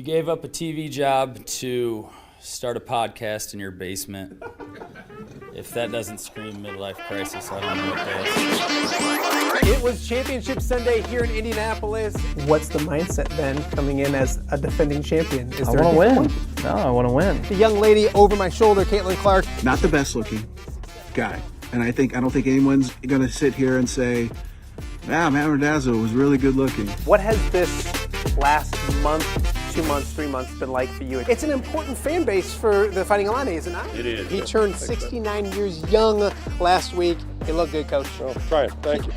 You gave up a TV job to start a podcast in your basement. If that doesn't scream midlife crisis, I don't know what does. It was Championship Sunday here in Indianapolis. What's the mindset then coming in as a defending champion? I want to win. No, I want to win. The young lady over my shoulder, Caitlin Clark. Not the best looking guy. And I don't think anyone's going to sit here and say, Matt Randazzo was really good looking. What has this last month, 2 months, 3 months been like for you? It's an important fan base for the Fighting Illini, is it not? It is. He turned 69 years young last week. He looked good, Coach. Oh, try it. Thank you.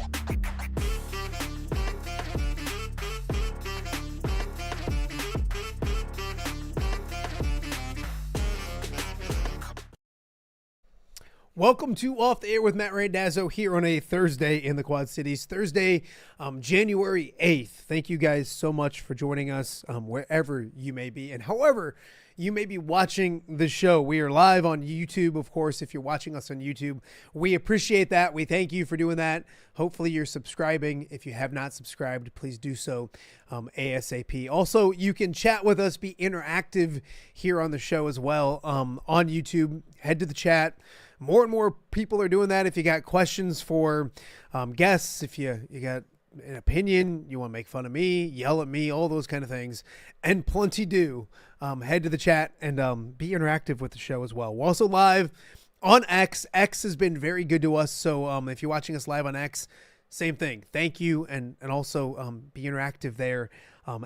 Welcome to Off the Air with Matt Randazzo here on a Thursday in the Quad Cities. Thursday, January 8th. Thank you guys so much for joining us wherever you may be and however you may be watching the show. We are live on YouTube, of course. If you're watching us on YouTube, we appreciate that. We thank you for doing that. Hopefully you're subscribing. If you have not subscribed, please do so ASAP. Also, you can chat with us, be interactive here on the show as well. On YouTube, head to the chat. More and more people are doing that. If you got questions for guests, if you got an opinion, you want to make fun of me, yell at me, all those kind of things, and plenty do, head to the chat and be interactive with the show as well. We're also live on X. X has been very good to us, so if you're watching us live on X, same thing. Thank you, and also be interactive there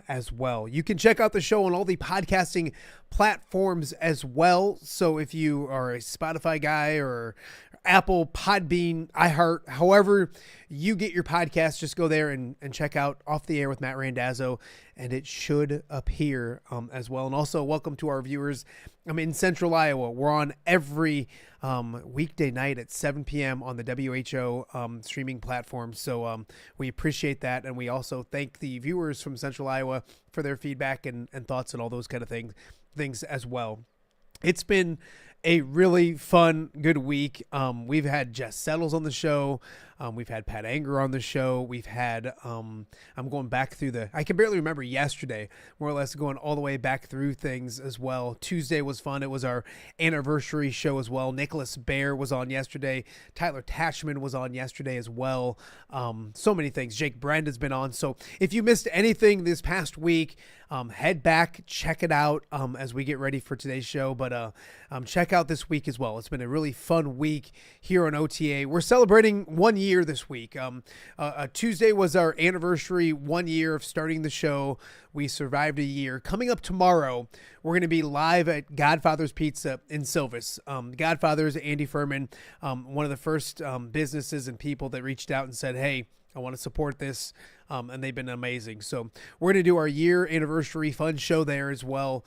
as well. You can check out the show on all the podcasting platforms as well. So if you are a Spotify guy or Apple, Podbean, iHeart, however you get your podcast, just go there and check out Off the Air with Matt Randazzo, and it should appear as well. And also welcome to our viewers in Central Iowa. We're on every weekday night at 7 p.m. on the WHO streaming platform. So we appreciate that. And we also thank the viewers from Central Iowa for their feedback and thoughts and all those kind of things as well. It's been a really fun, good week. We've had Jess Settles on the show. We've had Pat Anger on the show. We've had, I'm going back through I can barely remember yesterday, more or less going all the way back through things as well. Tuesday was fun. It was our anniversary show as well. Nicholas Bear was on yesterday. Tyler Tachman was on yesterday as well. So many things. Jake Brand has been on. So if you missed anything this past week, head back, check it out as we get ready for today's show. But check out this week as well. It's been a really fun week here on OTA. We're celebrating 1 year this week. Tuesday was our anniversary, 1 year of starting the show. We survived a year. Coming up tomorrow, we're going to be live at Godfather's Pizza in Silvis. Godfather's, Andy Furman, one of the first businesses and people that reached out and said, hey, I want to support this, and they've been amazing. So we're going to do our year anniversary fun show there as well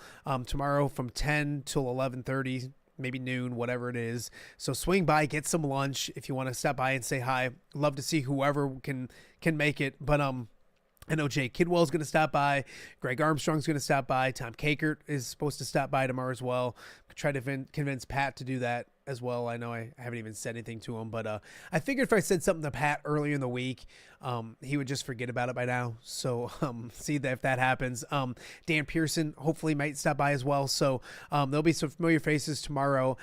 tomorrow from 10 till 11:30, maybe noon, whatever it is. So swing by, get some lunch if you want to stop by and say hi. Love to see whoever can make it. But I know Jay Kidwell's going to stop by. Greg Armstrong's going to stop by. Tom Kakert is supposed to stop by tomorrow as well. Try to convince Pat to do that as well. I know I haven't even said anything to him, but I figured if I said something to Pat earlier in the week, he would just forget about it by now. So see that if that happens. Dan Pearson hopefully might stop by as well. So there'll be some familiar faces tomorrow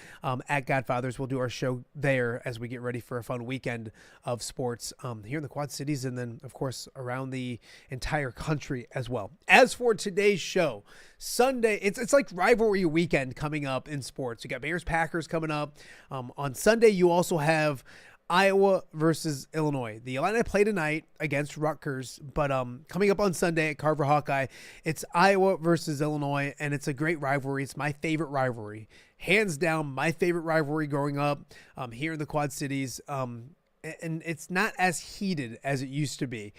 at Godfathers. We'll do our show there as we get ready for a fun weekend of sports here in the Quad Cities and then, of course, around the entire country as well. As for today's show, Sunday, it's like rivalry weekend coming up in sports. You got Bears-Packers coming up. On Sunday, you also have Iowa versus Illinois. The Illini play tonight against Rutgers, but coming up on Sunday at Carver Hawkeye, it's Iowa versus Illinois, and it's a great rivalry. It's my favorite rivalry. Hands down, my favorite rivalry growing up here in the Quad Cities. And it's not as heated as it used to be.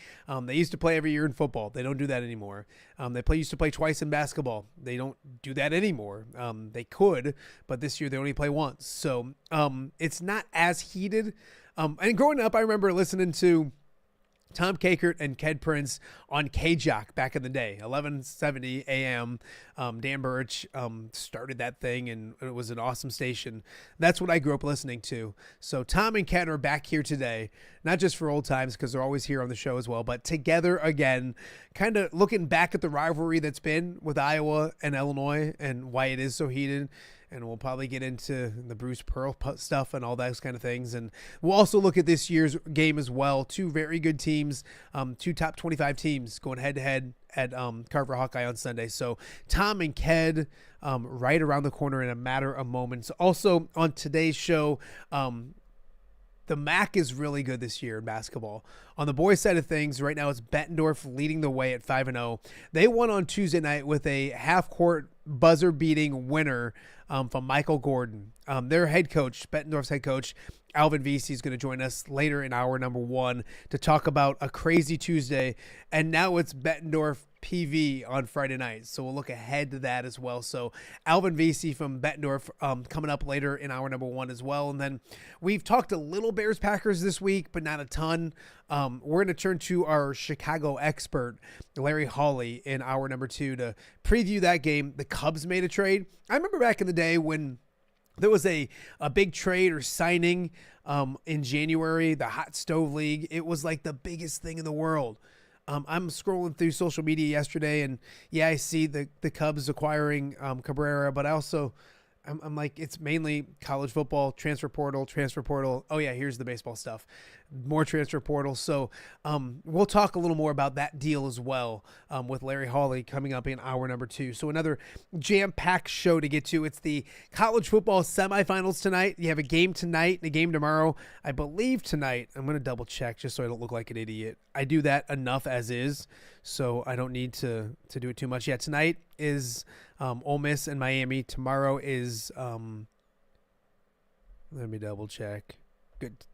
They used to play every year in football. They don't do that anymore. They used to play twice in basketball. They don't do that anymore. They could, but this year they only play once. So it's not as heated. And growing up, I remember listening to Tom Kakert and Ked Prince on K-Jock back in the day, 1170 a.m. Dan Burch started that thing, and it was an awesome station. That's what I grew up listening to. So Tom and Ked are back here today, not just for old times because they're always here on the show as well, but together again, kind of looking back at the rivalry that's been with Iowa and Illinois and why it is so heated. and we'll probably get into the Bruce Pearl stuff and all those kind of things. And we'll also look at this year's game as well. Two very good teams, two top 25 teams going head to head at Carver Hawkeye on Sunday. So Tom and Ked right around the corner in a matter of moments. Also on today's show, the MAC is really good this year in basketball. On the boys' side of things, right now it's Bettendorf leading the way at 5-0. They won on Tuesday night with a half-court buzzer-beating winner from Michael Gordon. Their head coach, Bettendorf's head coach, Alvon Vesey, is going to join us later in hour number 1 to talk about a crazy Tuesday. And now it's Bettendorf PV on Friday night. So we'll look ahead to that as well. So Alvon Vesey from Bettendorf coming up later in hour number 1 as well. And then we've talked a little Bears Packers this week, but not a ton. We're going to turn to our Chicago expert, Larry Hawley, in hour number 2 to preview that game. The Cubs made a trade. I remember back in the day when there was a big trade or signing in January, the Hot Stove League. It was like the biggest thing in the world. I'm scrolling through social media yesterday, and yeah, I see the Cubs acquiring Cabrera, but I also I'm like, it's mainly college football, transfer portal. Oh yeah, here's the baseball stuff. More transfer portal. So we'll talk a little more about that deal as well with Larry Hawley coming up in hour number 2. So another jam-packed show to get to. It's the college football semifinals tonight. You have a game tonight and a game tomorrow. I believe tonight, I'm going to double check just so I don't look like an idiot. I do that enough as is, so I don't need to do it too much. Yeah, tonight is Ole Miss and Miami. Tomorrow is let me double check.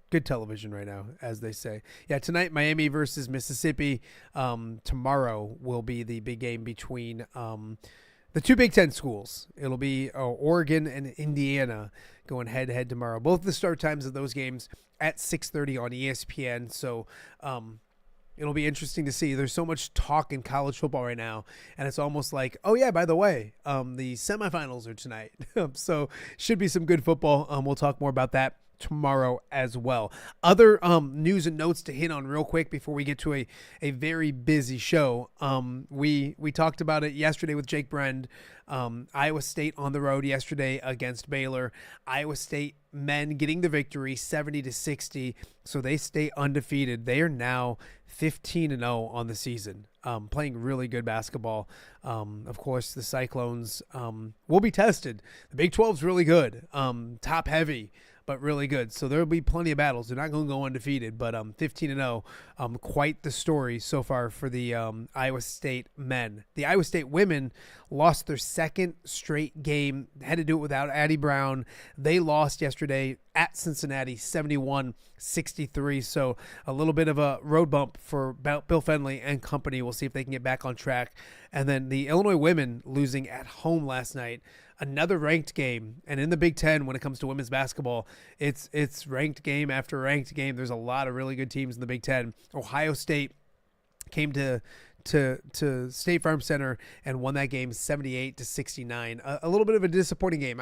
Good television right now, as they say. Yeah, tonight Miami versus Mississippi. Tomorrow will be the big game between the two Big Ten schools. It'll be Oregon and Indiana going head to head tomorrow. Both the start times of those games at 6:30 on ESPN. So it'll be interesting to see. There's so much talk in college football right now, and it's almost like, oh yeah, by the way, the semifinals are tonight. So should be some good football. We'll talk more about that tomorrow as well. Other news and notes to hit on real quick before we get to a very busy show. We talked about it yesterday with Jake Brend. Iowa State on the road yesterday against Baylor. Iowa State men getting the victory 70-60, so they stay undefeated. They are now 15-0 on the season, playing really good basketball. Of course, the Cyclones will be tested. The Big 12 is really good, top heavy, but really good. So there will be plenty of battles. They're not going to go undefeated, but 15-0, quite the story so far for the Iowa State men. The Iowa State women lost their second straight game, had to do it without Addie Brown. They lost yesterday at Cincinnati, 71-63. So a little bit of a road bump for Bill Fenley and company. We'll see if they can get back on track. And then the Illinois women losing at home last night. Another ranked game, and in the Big Ten, when it comes to women's basketball, it's ranked game after ranked game. There's a lot of really good teams in the Big Ten. Ohio State came to State Farm Center and won that game 78-69. A little bit of a disappointing game.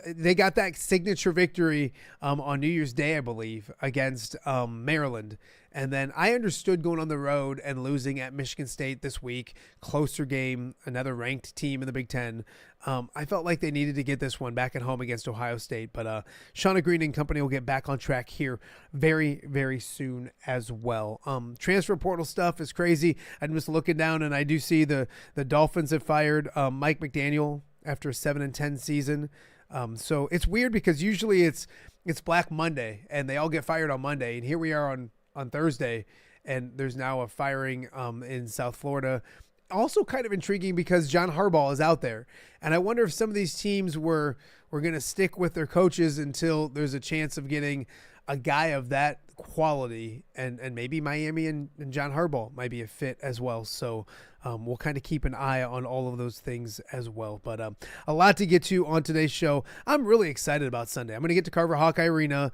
They got that signature victory on New Year's Day, I believe, against Maryland. And then I understood going on the road and losing at Michigan State this week. Closer game, another ranked team in the Big Ten. I felt like they needed to get this one back at home against Ohio State. But Shauna Green and company will get back on track here very, very soon as well. Transfer portal stuff is crazy. I'm just looking down, and I do see the Dolphins have fired Mike McDaniel after a 7-10 season. So it's weird because usually it's Black Monday, and they all get fired on Monday. And here we are on Thursday, and there's now a firing in South Florida. Also kind of intriguing because John Harbaugh is out there, and I wonder if some of these teams were going to stick with their coaches until there's a chance of getting a guy of that quality, and maybe Miami and John Harbaugh might be a fit as well. So we'll kind of keep an eye on all of those things as well. But a lot to get to on today's show. I'm really excited about Sunday. I'm going to get to Carver Hawkeye Arena,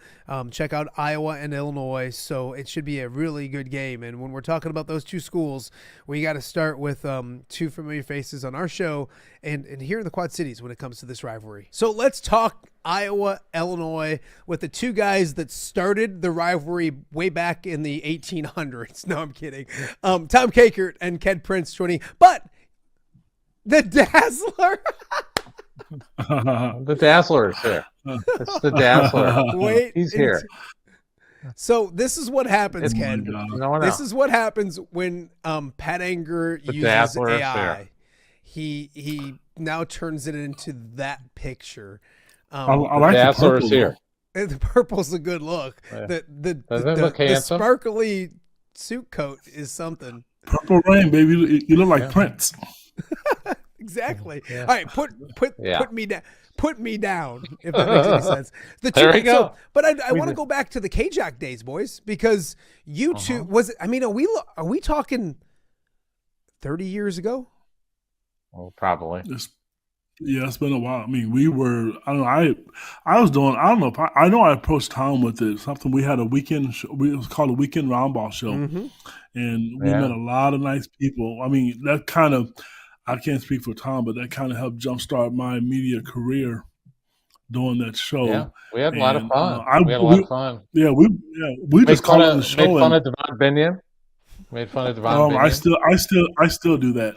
check out Iowa and Illinois. So it should be a really good game. And when we're talking about those two schools, we got to start with two familiar faces on our show and here in the Quad Cities when it comes to this rivalry. So let's talk Iowa, Illinois, with the two guys that started the rivalry way back in the 1800s. No, I'm kidding. Tom Kakert and Ked Prince joining, but the Dazzler. The Dazzler is here. It's the Dazzler. Wait, He's here. So this is what happens, It's Ken. no. This is what happens when Pat Anger The uses Dazzler is AI. here. He now turns it into that picture. I like the Dazzler purple. is here. And the purple's a good look. Yeah. The look handsome? sparkly suit coat is something. Purple rain, baby. You look like Prince. Exactly. Yeah. All right, put me down. Put me down, if that makes any sense. There we go. But I want to go back to the K-Jack days, boys, because you two are we talking 30 years ago? Well, probably. It's been a while. I mean, we were. I don't know. I was doing. I don't know. I know I approached Tom with it. Something we had a weekend. It was called a weekend roundball show, and we met a lot of nice people. I mean, that kind of. I can't speak for Tom, but that kind of helped jumpstart my media career doing that show. Yeah, we had a lot of fun. We had a lot of fun. Yeah, we just called it the show. Made fun of Devon Binion. Made fun of Devon Binion. I still do that.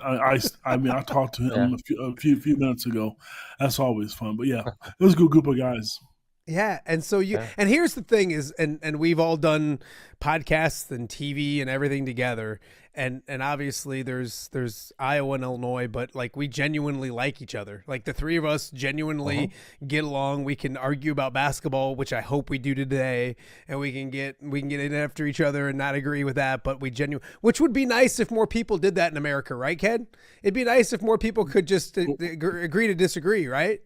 I mean, I talked to him a few minutes ago. That's always fun. But yeah, it was a good group of guys. Yeah, and so and here's the thing is, and we've all done podcasts and TV and everything together, and obviously there's Iowa and Illinois, but like we genuinely like each other. Like the three of us genuinely get along. We can argue about basketball, which I hope we do today, and we can get in after each other and not agree with that, but which would be nice if more people did that in America, right, Ken? It'd be nice if more people could just agree to disagree, right?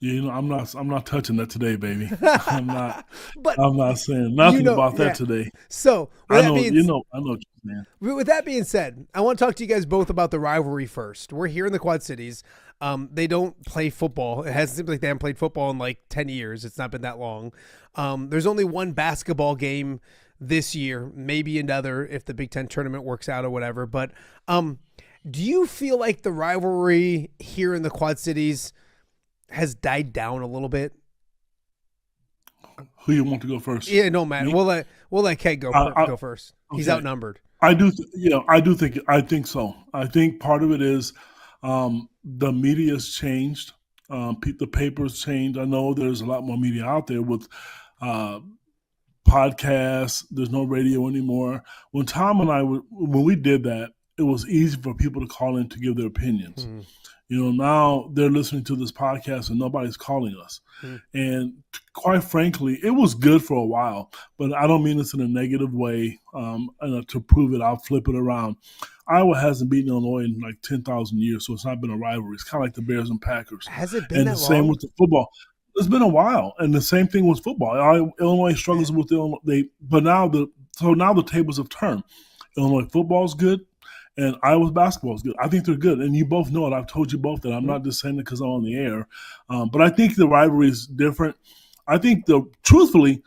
Yeah, I'm not touching that today, baby. I'm not saying nothing about that today. So I know what you're saying. With that being said, I want to talk to you guys both about the rivalry first. We're here in the Quad Cities. They don't play football. It hasn't seemed like they haven't played football in like 10 years. It's not been that long. There's only one basketball game this year, maybe another if the Big Ten tournament works out or whatever. But do you feel like the rivalry here in the Quad Cities has died down a little bit? Who you want to go first? Yeah, no, man. We'll let Keg go first. He's outnumbered. I think so. I think part of it is the media's changed. The papers changed. I know there's a lot more media out there with podcasts. There's no radio anymore. When Tom and I when we did that, it was easy for people to call in to give their opinions. Now they're listening to this podcast and nobody's calling us. And quite frankly, it was good for a while, but I don't mean this in a negative way. And to prove it, I'll flip it around. Iowa hasn't beaten Illinois in like 10,000 years, so it's not been a rivalry. It's kind of like the Bears and Packers. Has it been that long? And the same with the football. It's been a while, and the same thing with football. Illinois struggles with Illinois, but now the tables have turned. Illinois football is good. And Iowa's basketball is good. I think they're good. And you both know it. I've told you both that. I'm not just saying it because I'm on the air. But I think the rivalry is different. Truthfully,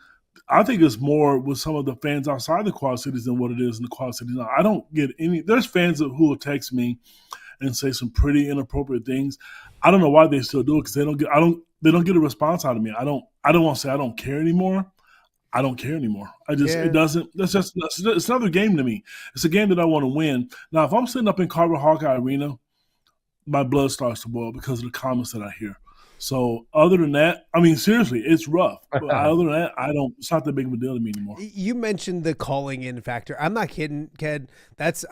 I think it's more with some of the fans outside the Quad Cities than what it is in the Quad Cities. Now, I don't get there's fans who will text me and say some pretty inappropriate things. I don't know why they still do it because they don't get a response out of me. I don't want to say I don't care anymore. I don't care anymore. It doesn't, it's another game to me. It's a game that I want to win. Now, if I'm sitting up in Carver Hawkeye Arena, my blood starts to boil because of the comments that I hear. So other than that, I mean, seriously, it's rough. But other than that, it's not that big of a deal to me anymore. You mentioned the calling in factor. I'm not kidding, Ked.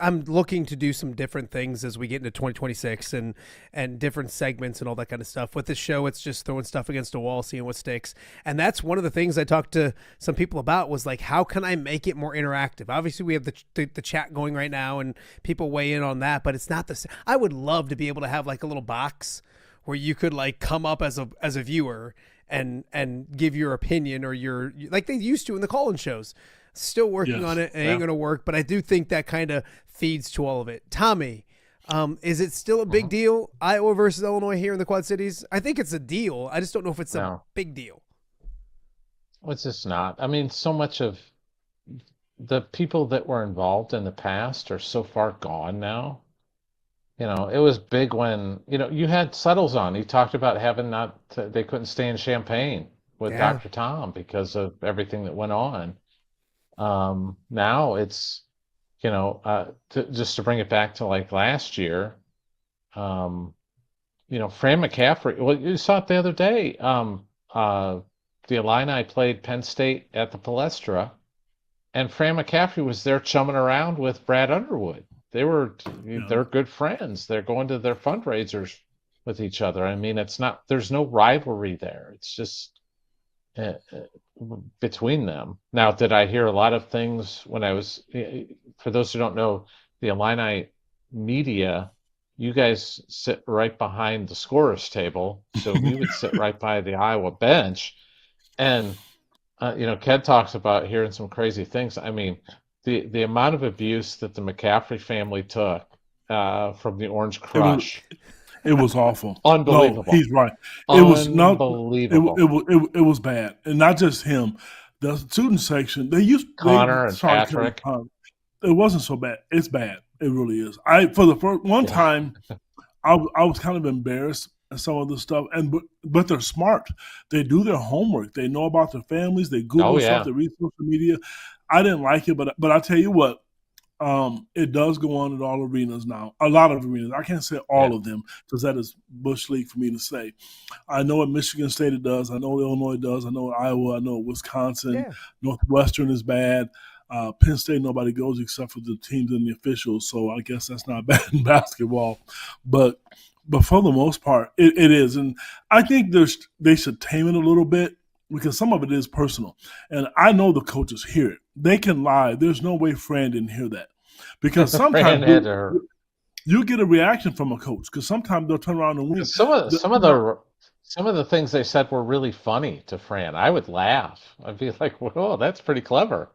I'm looking to do some different things as we get into 2026 and different segments and all that kind of stuff. With this show, it's just throwing stuff against a wall, seeing what sticks. And that's one of the things I talked to some people about was like, how can I make it more interactive? Obviously, we have the chat going right now and people weigh in on that, but it's not the same. I would love to be able to have like a little box where you could like come up as a viewer and give your opinion or your, like they used to in the call-in shows. Still working on it. It ain't going to work, but I do think that kind of feeds to all of it. Tommy, is it still a big deal, Iowa versus Illinois here in the Quad Cities? I think it's a deal. I just don't know if it's a big deal. It's just not. I mean, so much of the people that were involved in the past are so far gone now. It was big when, you had Settles on. He talked about they couldn't stay in Champaign with Dr. Tom because of everything that went on. Now it's, just to bring it back to like last year, Fran McCaffrey. Well, you saw it the other day. The Illini played Penn State at the Palestra, and Fran McCaffrey was there chumming around with Brad Underwood. They're good friends. They're going to their fundraisers with each other. I mean, there's no rivalry there. It's just between them. Now, did I hear a lot of things when I was, for those who don't know, the Illini media, you guys sit right behind the scorer's table. So we would sit right by the Iowa bench. And, Ken talks about hearing some crazy things. I mean, the amount of abuse that the McCaffrey family took from the Orange Crush. It was awful. Unbelievable. No, he's right. It was not unbelievable. It was bad, and not just him. The student section, Connor and Patrick. It wasn't so bad. It's bad. It really is. For the first one time, I was kind of embarrassed at some of the stuff, but they're smart. They do their homework. They know about their families. They Google stuff. They read social media. I didn't like it, but I tell you what. It does go on in all arenas now. A lot of arenas. I can't say all of them because that is bush league for me to say. I know at Michigan State it does. I know Illinois does. I know Iowa. I know Wisconsin. Yeah. Northwestern is bad. Penn State, nobody goes except for the teams and the officials. So I guess that's not bad in basketball. But for the most part, it is. And I think they should tame it a little bit because some of it is personal. And I know the coaches hear it. They can lie. There's no way Fran didn't hear that. Because sometimes you get a reaction from a coach because sometimes they'll turn around and win. Some of the things they said were really funny to Fran. I would laugh. I'd be like, "Whoa, that's pretty clever,"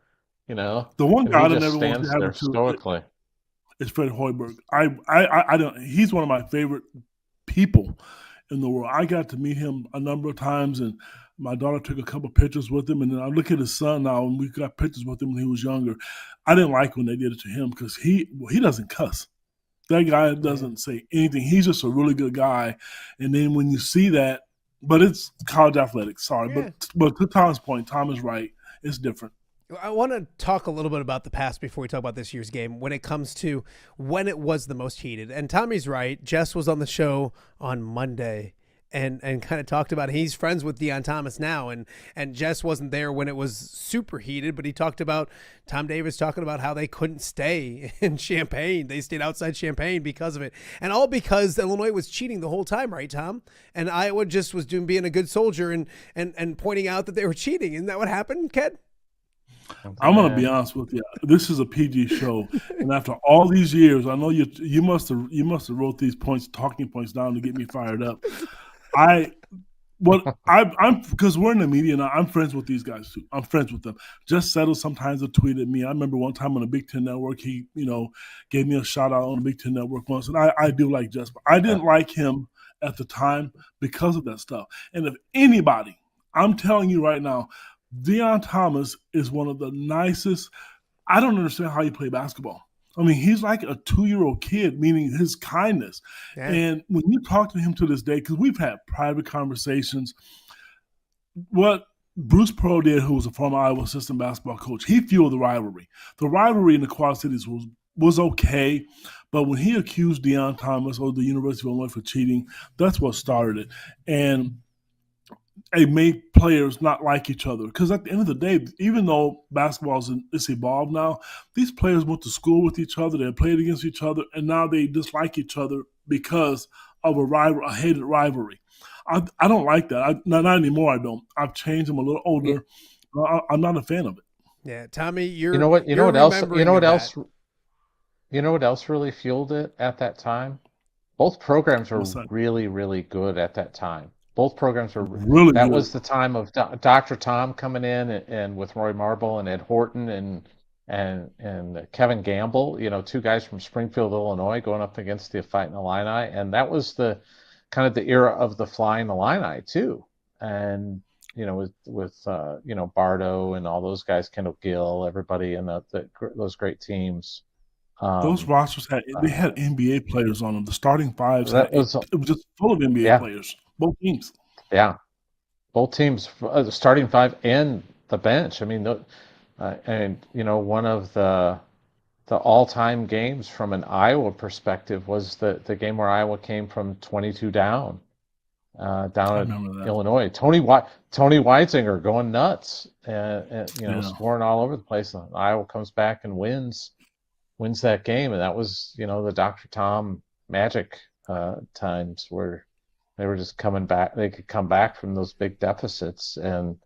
The one guy that never wants to have it stoically is Fred Hoiberg. I don't. He's one of my favorite people in the world. I got to meet him a number of times, and my daughter took a couple pictures with him, and then I look at his son now, and we got pictures with him when he was younger. I didn't like when they did it to him because he doesn't cuss. That guy doesn't say anything. He's just a really good guy. And then when you see that, but it's college athletics, sorry. Yeah. But to Tom's point, Tom is right. It's different. I want to talk a little bit about the past before we talk about this year's game when it comes to when it was the most heated. And Tommy's right. Jess was on the show on Monday and kind of talked about he's friends with Deion Thomas now. And Jess wasn't there when it was super heated, but he talked about Tom Davis talking about how they couldn't stay in Champaign. They stayed outside Champaign because of it. And all because Illinois was cheating the whole time, right, Tom? And Iowa just was being a good soldier and pointing out that they were cheating. Isn't that what happened, Ken? I'm going to be honest with you. This is a PG show, and after all these years, I know you must have wrote these talking points down to get me fired up. I'm because we're in the media now. I'm friends with these guys too. I'm friends with them. Just Settle sometimes will tweet at me. I remember one time on the Big Ten Network, he gave me a shout out on the Big Ten Network once, and I do like Jess. But I didn't like him at the time because of that stuff. And if anybody, I'm telling you right now, Deion Thomas is one of the nicest. I don't understand how you play basketball. I mean, he's like a 2-year-old kid, meaning his kindness. Yeah. And when you talk to him to this day, because we've had private conversations, what Bruce Pearl did, who was a former Iowa assistant basketball coach, he fueled the rivalry. The rivalry in the Quad Cities was okay, but when he accused Deion Thomas or the University of Illinois for cheating, that's what started it. And it made players not like each other. Because at the end of the day, even though basketball is evolved now, these players went to school with each other, they played against each other, and now they dislike each other because of a hated rivalry. I don't like that. Not anymore, I don't. I've changed. I'm a little older. I'm not a fan of it. Yeah, Tommy, you know what else really fueled it at that time? Both programs were really, really good at that time. Both programs were really good. That was the time of Dr. Tom coming in and with Roy Marble and Ed Horton and Kevin Gamble, two guys from Springfield, Illinois, going up against the Fighting Illini, and that was the kind of the era of the Flying Illini too. And with Bardo and all those guys, Kendall Gill, everybody in those great teams. Those rosters had NBA players on them. The starting fives it was just full of NBA players. Both teams. Yeah, both teams, the starting five and the bench. I mean, one of the all-time games from an Iowa perspective was the game where Iowa came from 22 down down at Illinois. Tony Weitzinger going nuts and scoring all over the place. And Iowa comes back and wins that game, and that was the Dr. Tom magic times where they were just coming back. They could come back from those big deficits, and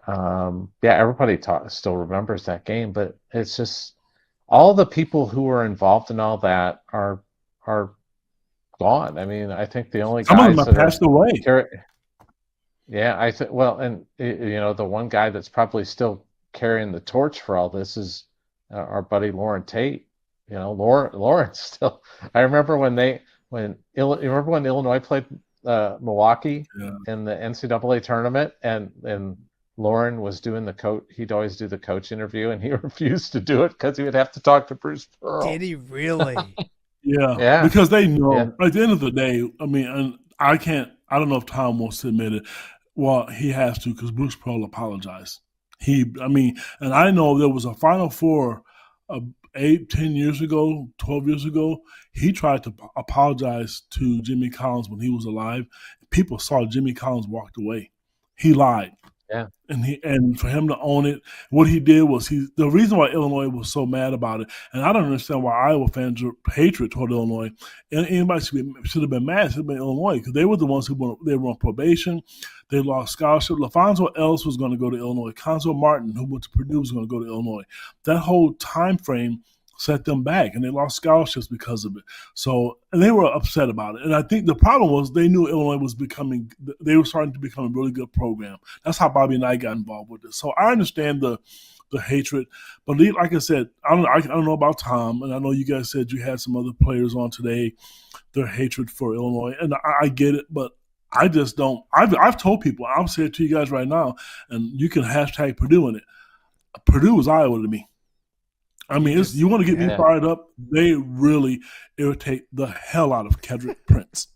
everybody still remembers that game. But it's just all the people who were involved in all that are gone. I mean, I think the only some guys of them have passed away. I think. Well, and the one guy that's probably still carrying the torch for all this is our buddy Lauren Tate. Lauren still. I remember when Illinois played Milwaukee in the NCAA tournament, and Lauren was doing he'd always do the coach interview, and he refused to do it because he would have to talk to Bruce Pearl. Did he really? Yeah, because they know at the end of the day. I mean, and I don't know if Tom wants to admit it. Well, he has to because Bruce Pearl apologized. And I know there was a Final Four 8, 10 years ago, 12 years ago. He tried to apologize to Jimmy Collins when he was alive. People saw Jimmy Collins walked away. He lied. Yeah, and for him to own it, what he did was the reason why Illinois was so mad about it, and I don't understand why Iowa fans are hatred toward Illinois. And anybody should have been mad. Should have been Illinois because they were the ones they were on probation. They lost scholarship. LaFonso Ellis was going to go to Illinois. Conzo Martin, who went to Purdue, was going to go to Illinois. That whole time frame set them back, and they lost scholarships because of it. So, and they were upset about it. And I think the problem was they knew Illinois they were starting to become a really good program. That's how Bobby and I got involved with it. So I understand the hatred, but like I said, I don't know about Tom, and I know you guys said you had some other players on today, their hatred for Illinois, and I get it, but I just don't. I've told people, I'll say it to you guys right now, and you can hashtag Purdue in it. Purdue is Iowa to me. I mean, you want to get me fired up? They really irritate the hell out of Kedrick Prince.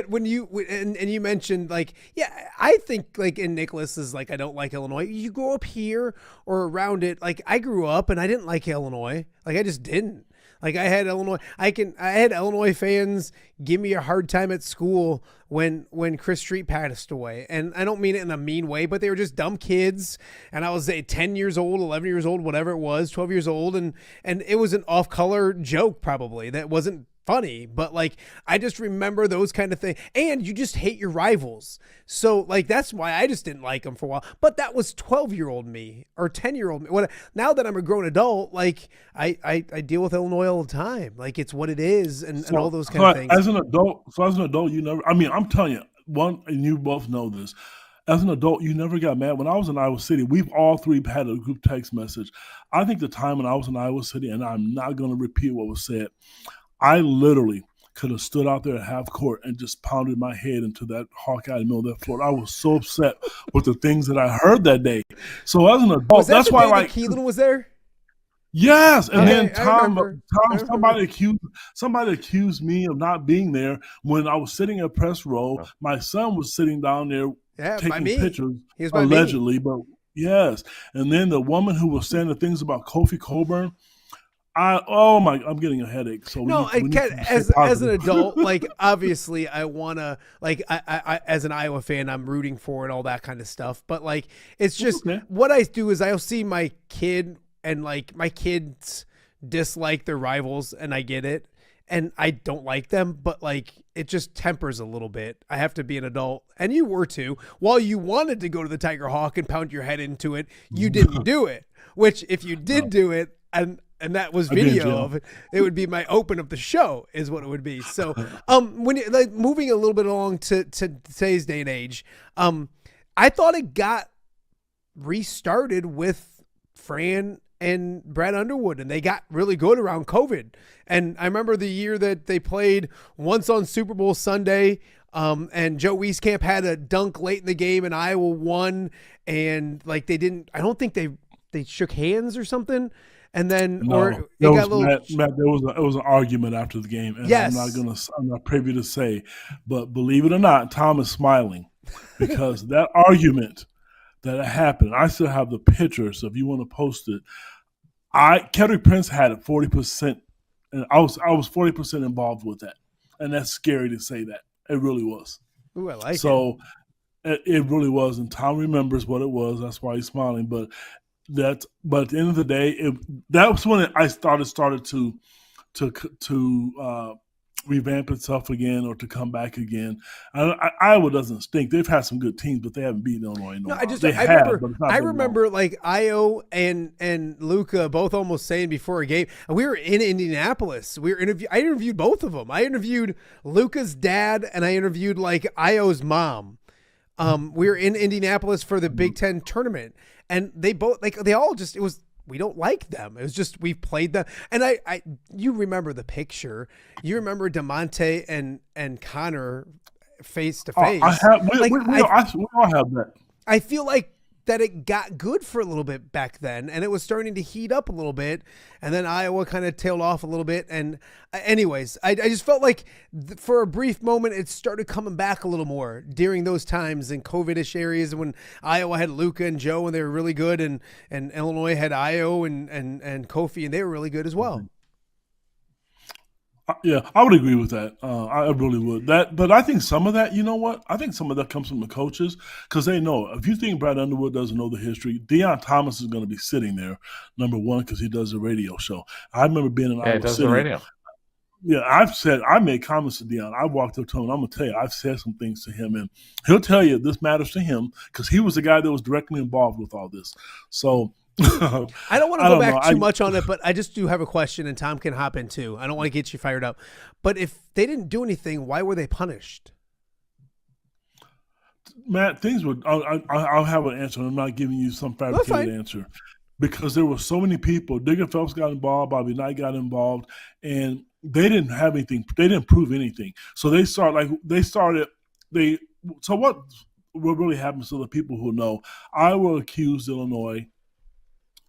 When you mentioned I think in Nicholas's I don't like Illinois. You grow up here or around it. I grew up and I didn't like Illinois. I just didn't. I had Illinois fans give me a hard time at school when Chris Street passed away. And I don't mean it in a mean way, but they were just dumb kids. And I was 10 years old, 11 years old, whatever it was, 12 years old. And it was an off-color joke probably that wasn't funny, but I just remember those kind of things. And you just hate your rivals. So that's why I just didn't like them for a while. But that was 12-year-old me or 10-year-old me. Now that I'm a grown adult, I deal with Illinois all the time. It's what it is and all those kind of things. As an adult, you never, I'm telling you, and you both know this. As an adult, you never got mad. When I was in Iowa City, we've all three had a group text message. I think the time when I was in Iowa City, and I'm not going to repeat what was said, I literally could have stood out there at half court and just pounded my head into that Hawkeye in the middle of that floor. I was so upset with the things that I heard that day. So as an adult, that's why Keelan was there. Yes, and then somebody accused me of not being there when I was sitting in press row. My son was sitting down there taking pictures, allegedly, but yes. And then the woman who was saying the things about Kofi Coburn. I'm getting a headache. So as an adult, obviously I want to I as an Iowa fan, I'm rooting for it, all that kind of stuff. But it's just what I do is I'll see my kid and my kids dislike their rivals, and I get it, and I don't like them, but it just tempers a little bit. I have to be an adult, and you were too. While you wanted to go to the Tiger Hawk and pound your head into it, you didn't do it. Which if you did do it, and that was video of it, it would be my open of the show is what it would be. So when moving a little bit along to today's day and age, I thought it got restarted with Fran and Brad Underwood, and they got really good around COVID. And I remember the year that they played once on Super Bowl Sunday, and Joe Wieskamp had a dunk late in the game and Iowa won, and I don't think they shook hands or something. And then, Matt, there was an argument after the game, and yes. I'm not privy to say, but believe it or not, Tom is smiling because that argument that happened. I still have the picture, so if you want to post it, Kendrick Prince had it 40%, and I was 40% involved with that, and that's scary to say that. It really was. Ooh, I like it. So it really was, and Tom remembers what it was. That's why he's smiling. But at the end of the day, that was when I started to revamp itself again or to come back again. Iowa doesn't stink. They've had some good teams, but they haven't beaten Illinois. I remember like Io and Luca both almost saying before a game, and we were in Indianapolis. I interviewed both of them. I interviewed Luca's dad and I interviewed like Io's mom. We were in Indianapolis for the Big Ten tournament, and they both we don't like them. It was just, we've played them. And you remember the picture. You remember DeMonte and Connor face to face. We all have that. I feel like that it got good for a little bit back then, and it was starting to heat up a little bit, and then Iowa kind of tailed off a little bit. And anyways, I just felt like for a brief moment it started coming back a little more during those times in COVID-ish areas when Iowa had Luca and Joe and they were really good, and Illinois had Io and Kofi and they were really good as well. Yeah, I would agree with that. I really would. But I think some of that, you know what? I think some of that comes from the coaches because they know. If you think Brad Underwood doesn't know the history, Deion Thomas is going to be sitting there, number one, because he does a radio show. I remember being in Iowa he does City. the radio. Yeah, I made comments to Deion. I walked up to him, and I'm going to tell you, I've said some things to him, and he'll tell you this matters to him because he was the guy that was directly involved with all this. So I don't want to go back too much on it, but I just do have a question, and Tom can hop in too. I don't want to get you fired up. But if they didn't do anything, why were they punished? Matt, things were. I'll have an answer. I'm not giving you some fabricated answer because there were so many people. Digger Phelps got involved. Bobby Knight got involved, and they didn't have anything. They didn't prove anything. So So what really happens to the people who know? Iowa accused Illinois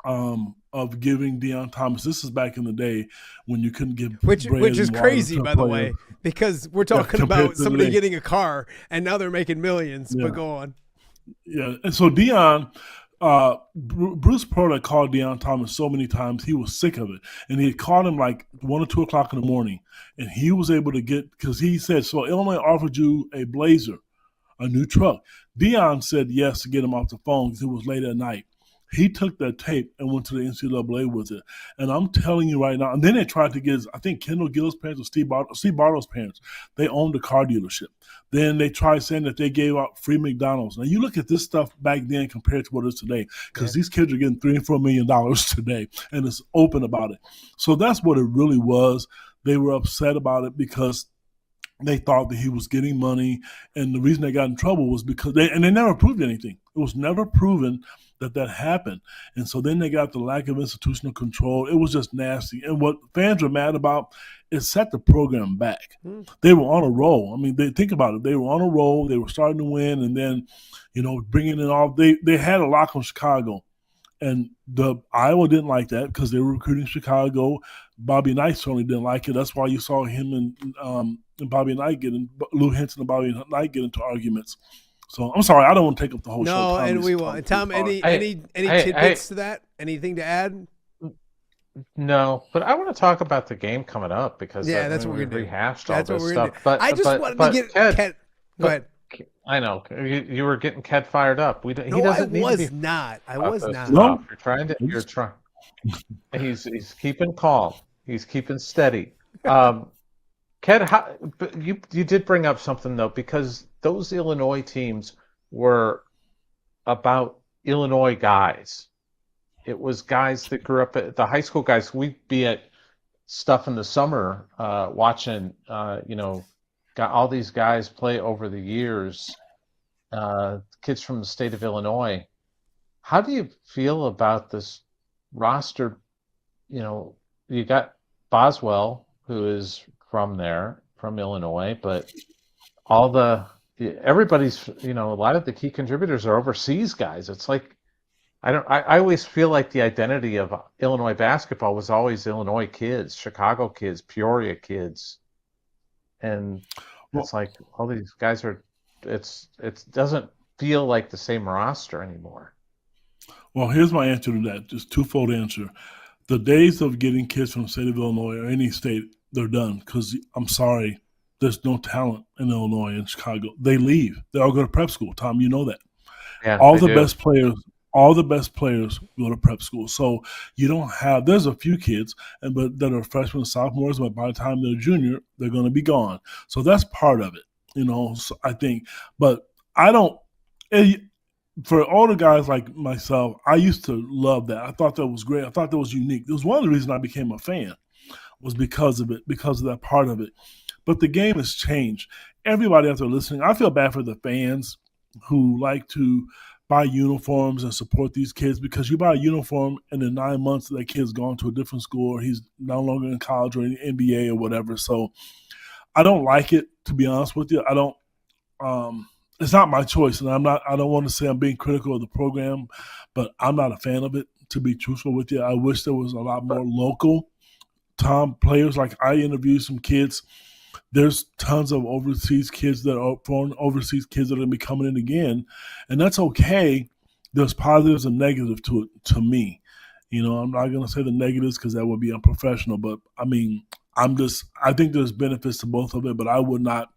of giving Deion Thomas. This is back in the day when you couldn't give which is crazy, by the way, because we're talking about somebody getting a car and now they're making millions. Yeah. But go on. Yeah, and so Deion, Bruce Pearl called Deion Thomas so many times he was sick of it, and he had called him like 1 or 2 o'clock in the morning, and he was able to get because he said, "So Illinois offered you a Blazer, a new truck." Deion said yes to get him off the phone because it was late at night. He took that tape and went to the NCAA with it. And I'm telling you right now, and then they tried to get, I think Kendall Gill's parents or Steve Bartle's parents, they owned a car dealership. Then they tried saying that they gave out free McDonald's. Now you look at this stuff back then compared to what it is today, because these kids are getting $3 and $4 million today, and it's open about it. So that's what it really was. They were upset about it because they thought that he was getting money, and the reason they got in trouble was because they never proved anything. It was never proven that happened. And so then they got the lack of institutional control. It was just nasty. And what fans were mad about is set the program back. They were on a roll. I mean, think about it. They were on a roll. They were starting to win. And then, bringing in all – they had a lock on Chicago. And Iowa didn't like that because they were recruiting Chicago. Bobby Knight certainly didn't like it. That's why you saw him and Bobby Knight Lou Henson and Bobby Knight get into arguments. So I'm sorry, I don't want to take up the whole show. No, and we won't. Tom, any tidbits to that? Anything to add? No, but I want to talk about the game coming up because that's what we're going to rehashed all this stuff. But I just wanted to get Ken. Go ahead. I know you were getting Ked fired up. I was not. No, You're trying. He's keeping calm. He's keeping steady. Ked, you did bring up something though, because those Illinois teams were about Illinois guys. It was guys that grew up at the high school guys. We'd be at stuff in the summer watching, got all these guys play over the years, kids from the state of Illinois. How do you feel about this roster? You got Boswell, who is from Illinois, but everybody's, a lot of the key contributors are overseas guys. It's like, I always feel like the identity of Illinois basketball was always Illinois kids, Chicago kids, Peoria kids. And it's like all these guys it doesn't feel like the same roster anymore. Well, here's my answer to that, just twofold answer. The days of getting kids from the state of Illinois or any state, they're done. Because I'm sorry, there's no talent in Illinois and Chicago. They leave. They all go to prep school. Tom, you know that. Yeah, All they the do. best players go to prep school. So you don't have. There's a few kids, but that are freshmen and sophomores. But by the time they're junior, they're going to be gone. So that's part of it. So I think, but I don't. For older guys like myself, I used to love that. I thought that was great. I thought that was unique. It was one of the reasons I became a fan, was because of it, because of that part of it. But the game has changed. Everybody out there listening, I feel bad for the fans who like to buy uniforms and support these kids, because you buy a uniform and in 9 months that kid's gone to a different school, or he's no longer in college or in the NBA or whatever. So I don't like it, to be honest with you. I don't. It's not my choice, and I don't want to say I'm being critical of the program, but I'm not a fan of it, to be truthful with you. I wish there was a lot more local players. Like, I interviewed some kids. There's tons of overseas kids that are foreign overseas kids that are going to be coming in again, and that's okay. There's positives and negatives to it, to me. I'm not going to say the negatives because that would be unprofessional, but I mean, I think there's benefits to both of it, but I would not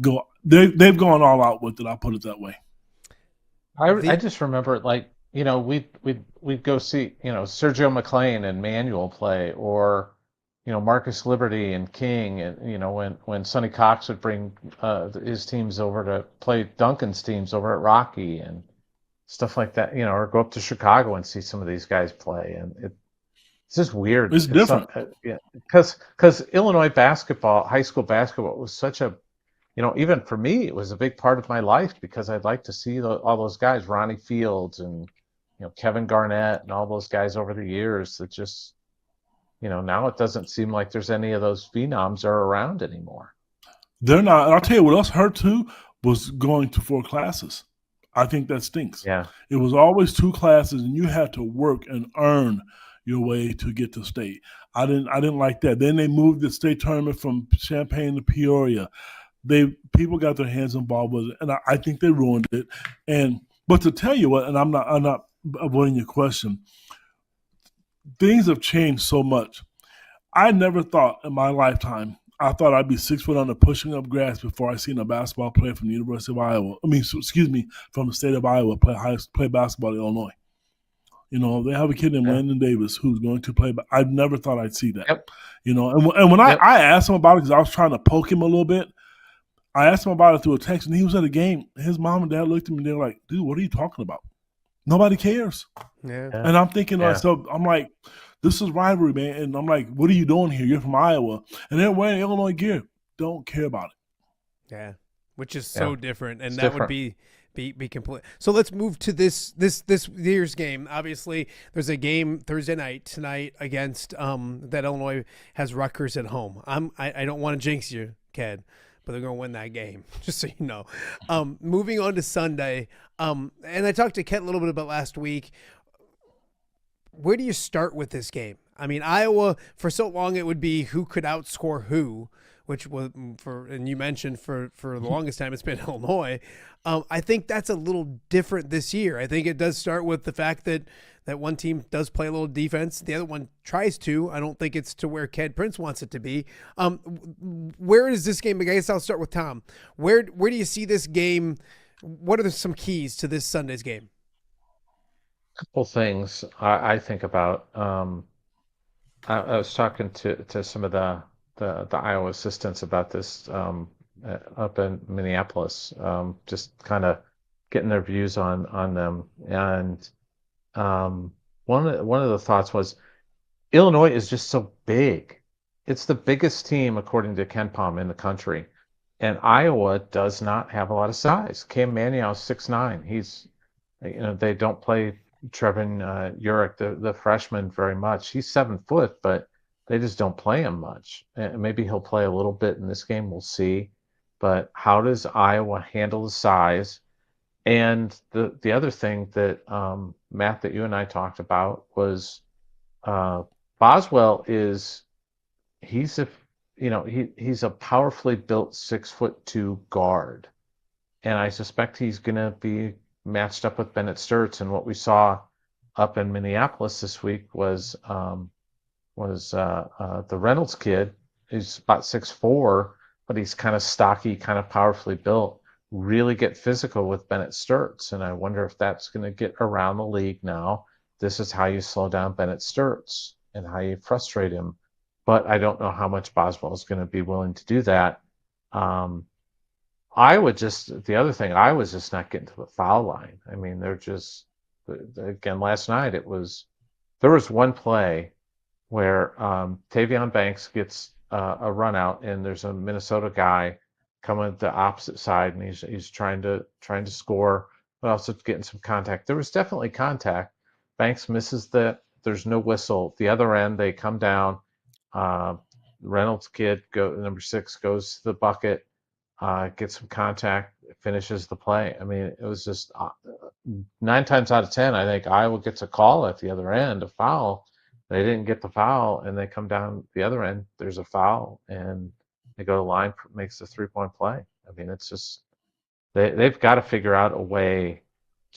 go. They've gone all out with it. I'll put it that way. I just remember, like, we'd go see, Sergio McLean and Manuel play, or, Marcus Liberty and King, and, when Sonny Cox would bring his teams over to play Duncan's teams over at Rocky and stuff like that, or go up to Chicago and see some of these guys play. And it's just weird. It's different. Because Illinois basketball, high school basketball, was such a, even for me, it was a big part of my life, because I'd like to see all those guys, Ronnie Fields and, Kevin Garnett and all those guys over the years that just, now it doesn't seem like there's any of those phenoms are around anymore. They're not. And I'll tell you what else hurt too, was going to 4 classes. I think that stinks. Yeah. It was always 2 classes, and you had to work and earn your way to get to state. I didn't like that. Then they moved the state tournament from Champaign to Peoria. People got their hands involved with it, and I think they ruined it. But to tell you what, and I'm not avoiding your question, things have changed so much. I never thought in my lifetime, I thought I'd be 6 foot under pushing up grass before I seen a basketball player from the University of Iowa. From the state of Iowa play basketball in Illinois. They have a kid named Landon Davis who's going to play, but I never thought I'd see that. Yep. And when I asked him about it, because I was trying to poke him a little bit, I asked him about it through a text, and he was at a game. His mom and dad looked at me, and they were like, "Dude, what are you talking about? Nobody cares." Yeah. And I'm thinking to myself, I'm like, this is rivalry, man. And I'm like, what are you doing here? You're from Iowa. And they're wearing Illinois gear. Don't care about it. Yeah. Which is so different. And It's that different. would be complete. So let's move to this year's game. Obviously, there's a game Thursday night tonight against that Illinois has Rutgers at home. I don't want to jinx you, Ked, but they're going to win that game, just so you know. Moving on to Sunday, and I talked to Ked a little bit about last week. Where do you start with this game? I mean, Iowa, for so long, it would be who could outscore who, which was and you mentioned for the longest time, it's been Illinois. I think that's a little different this year. I think it does start with the fact that one team does play a little defense. The other one tries to. I don't think it's to where Ked Prince wants it to be. Where is this game? I guess I'll start with Tom. Where do you see this game? What are some keys to this Sunday's game? Couple things I think about. I was talking to some of the Iowa assistants about this up in Minneapolis, just kind of getting their views on them. And one of the thoughts was Illinois is just so big. It's the biggest team, according to KenPom, in the country. And Iowa does not have a lot of size. Cam Manio's 6'9". He's, they don't play Trevin Urick, the freshman, very much. He's 7 foot, but they just don't play him much. And maybe he'll play a little bit in this game. We'll see. But how does Iowa handle the size? And the other thing that Matt, that you and I talked about was Boswell he's a powerfully built 6'2" guard, and I suspect he's going to be matched up with Bennett Sturts. And what we saw up in Minneapolis this week was was the Reynolds kid. He's about 6'4", but he's kind of stocky, kind of powerfully built. Really get physical with Bennett Sturts, and I wonder if that's going to get around the league now. This is how you slow down Bennett Sturts and how you frustrate him. But I don't know how much Boswell is going to be willing to do that. The other thing, I was just not getting to the foul line. I mean, they're just, again, last night there was one play where Tavion Banks gets a run out, and there's a Minnesota guy coming the opposite side, and he's trying to score, but also getting some contact. There was definitely contact. Banks misses there's no whistle. The other end, they come down. Reynolds kid, number 6, goes to the bucket, gets some contact, finishes the play. I mean, it was just 9 times out of 10, I think Iowa gets a call at the other end, a foul. They didn't get the foul, and they come down the other end. There's a foul, and they go to the line, makes a 3-point play. I mean, it's just they've got to figure out a way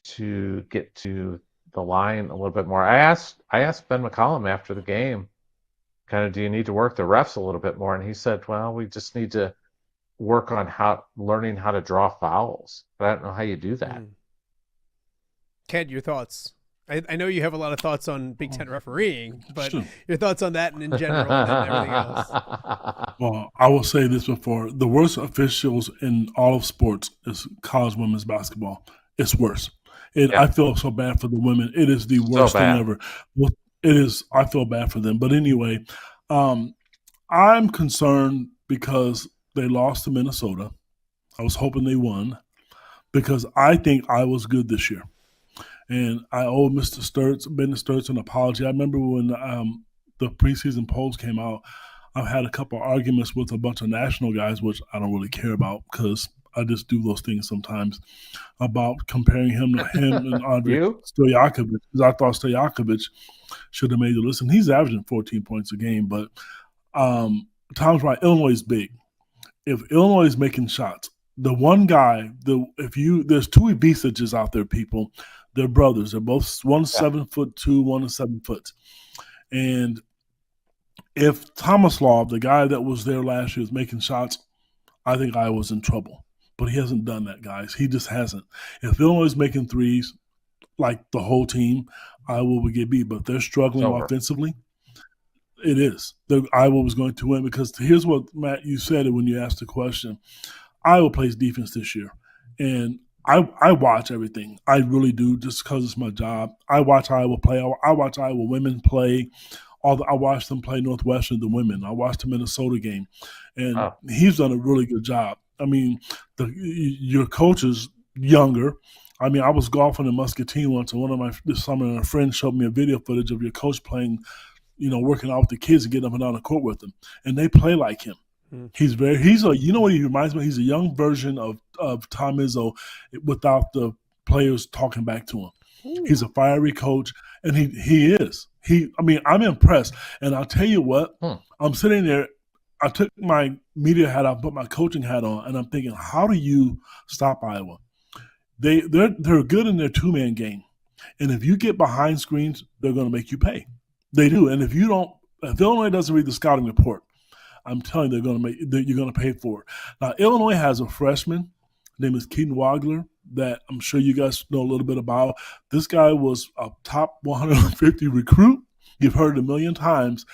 to get to the line a little bit more. I asked Ben McCollum after the game, kind of, do you need to work the refs a little bit more? And he said, well, we just need to work on learning how to draw fouls. But I don't know how you do that. Ken, your thoughts? I know you have a lot of thoughts on Big Ten refereeing, but your thoughts on that and in general and everything else. Well, I will say this before. The worst officials in all of sports is college women's basketball. It's worse. I feel so bad for the women. It is the worst thing ever. It is. I feel bad for them. But anyway, I'm concerned because they lost to Minnesota. I was hoping they won because I think I was good this year. And I owe Mr. Bennett Sturts, an apology. I remember when the preseason polls came out, I've had a couple of arguments with a bunch of national guys, which I don't really care about because I just do those things sometimes, about comparing him and Andre Stojakovic, because I thought Stojakovic should have made the list. And he's averaging 14 points a game. But Tom's right, Illinois is big. If Illinois is making shots, the one guy, there's 2 Ibisages out there, people. They're brothers. They're both, one's 7'2", one is 7 foot. And if Tomislav, the guy that was there last year, was making shots, I think I was in trouble. But he hasn't done that, guys. He just hasn't. If Illinois is making threes, like the whole team, Iowa would get beat. But if they're struggling offensively, it is. Iowa was going to win because here's what, Matt, you said it when you asked the question. Iowa plays defense this year. And I watch everything. I really do, just because it's my job. I watch Iowa play. I watch Iowa women play. I watched them play Northwestern, the women. I watched the Minnesota game. And he's done a really good job. I mean, your coach is younger. I mean, I was golfing in Muscatine once, and this summer, and a friend showed me a video footage of your coach playing, working out with the kids and getting up and down the court with them. And they play like him. He's you know what he reminds me? He's a young version of Tom Izzo without the players talking back to him. Ooh. He's a fiery coach, and he is. I'm impressed. And I'll tell you what, I'm sitting there, I took my media hat off, put my coaching hat on, and I'm thinking, how do you stop Iowa? They're good in their 2-man game. And if you get behind screens, they're going to make you pay. They do. And if Illinois doesn't read the scouting report, I'm telling you, you're going to pay for it. Now, Illinois has a freshman. His name is Keaton Wagler that I'm sure you guys know a little bit about. This guy was a top 150 recruit. You've heard it a million times.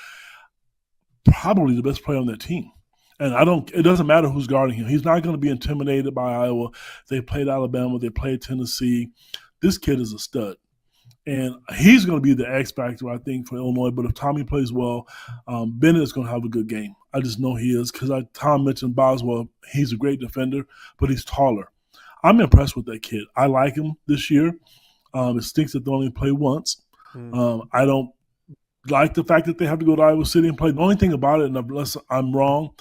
Probably the best player on that team. And it doesn't matter who's guarding him. He's not going to be intimidated by Iowa. They played Alabama. They played Tennessee. This kid is a stud. And he's going to be the X factor, I think, for Illinois. But if Tommy plays well, Bennett is going to have a good game. I just know he is because Tom mentioned Boswell. He's a great defender, but he's taller. I'm impressed with that kid. I like him this year. It stinks that they only play once. I don't like the fact that they have to go to Iowa City and play. The only thing about it, and unless I'm wrong,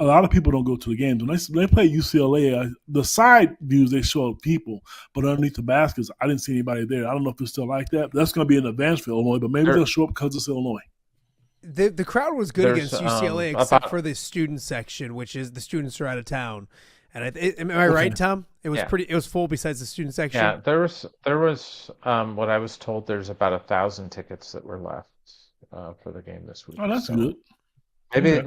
a lot of people don't go to the games. When they play UCLA, the side views, they show people, but underneath the baskets, I didn't see anybody there. I don't know if it's still like that. But that's going to be an advantage for Illinois, but maybe they'll show up because it's Illinois. The crowd was good against UCLA except for the student section, which is the students are out of town. And am I right, Tom? It was it was full besides the student section. Yeah, there was what I was told. There's about 1,000 tickets that were left. for the game this week. Oh, that's So good. maybe Okay.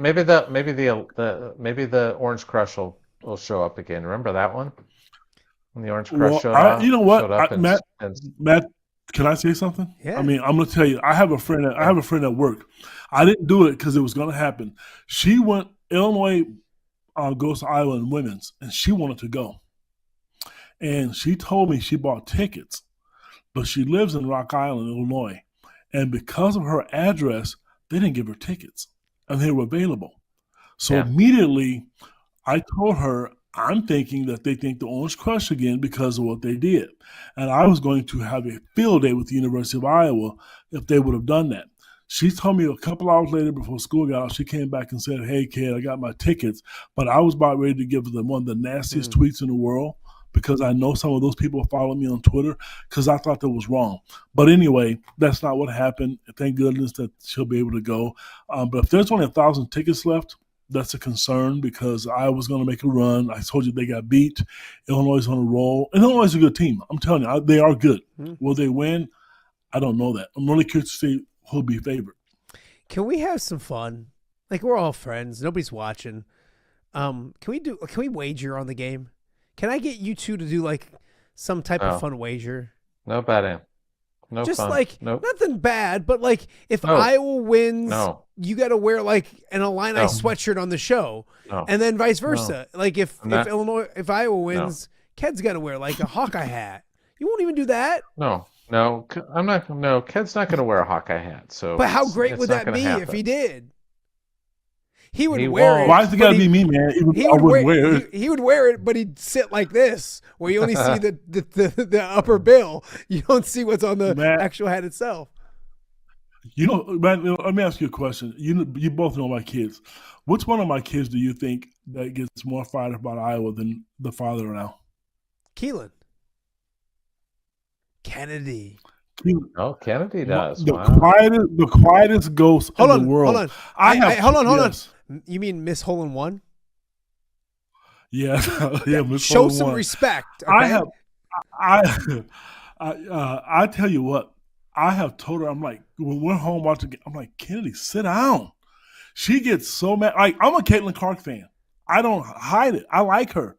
maybe the Orange Crush will show up again. Remember that one? When the Orange Crush Well, you know what, showed up Matt, can I say something? Yeah. I mean, I'm gonna tell you, I have a friend at work. I didn't do it because it was gonna happen. She went Illinois goes to Iowa in women's, and she wanted to go. And she told me she bought tickets, but she lives in Rock Island, Illinois. And because of her address, they didn't give her tickets, and they were available. So Yeah. immediately, I told her, I'm thinking that they think the Orange Crush again because of what they did. And I was going to have a field day with the University of Iowa if they would have done that. She told me a couple hours later before school got out, she came back and said, hey, kid, I got my tickets. But I was about ready to give them one of the nastiest tweets in the world because I know some of those people follow me on Twitter because I thought that was wrong. But anyway, that's not what happened. Thank goodness that she'll be able to go. But if there's only 1,000 tickets left, that's a concern because I was going to make a run. I told you they got beat. Illinois is on a roll. And Illinois is a good team. I'm telling you, they are good. Will they win? I don't know that. I'm really curious to see who'll be favored. Can we have some fun? Like, we're all friends. Nobody's watching. Can we wager on the game? Can I get you two to do like some type of fun wager? No betting. No Just fun. like Nope. nothing bad, but like if No. Iowa wins, No. you got to wear like an Illini No. sweatshirt on the show, No. and then vice versa. Like if I'm not- Iowa wins, Ked's got to wear like a Hawkeye hat. You won't even do that. No, I'm not. No, Ked's not going to wear a Hawkeye hat. So, But how it's- great it's would not that gonna be happen. if he did? He would He wear won't. it. Why does it but got to be me, man? Even He though I would wouldn't wear wear it. it. He would wear it, but he'd sit like this, where you only see the upper bill. You don't see what's on the Matt. actual hat itself. You know, man, let me ask you a question. You both know my kids. Which one of my kids do you think that gets more fired up about Iowa than the father now? Keelan. Kennedy. Oh, Kennedy does. The Wow. quietest ghost Hold in on, the world. hold on. Hold Hold on. on. You mean Miss Hole in One? Yeah, yeah. Miss Show Hole some One. respect. I Okay? have, I tell you what, I have told her, I'm like, when we're home watching, I'm like, Kennedy, sit down. She gets so mad. Like, I'm a Caitlin Clark fan. I don't hide it. I like her.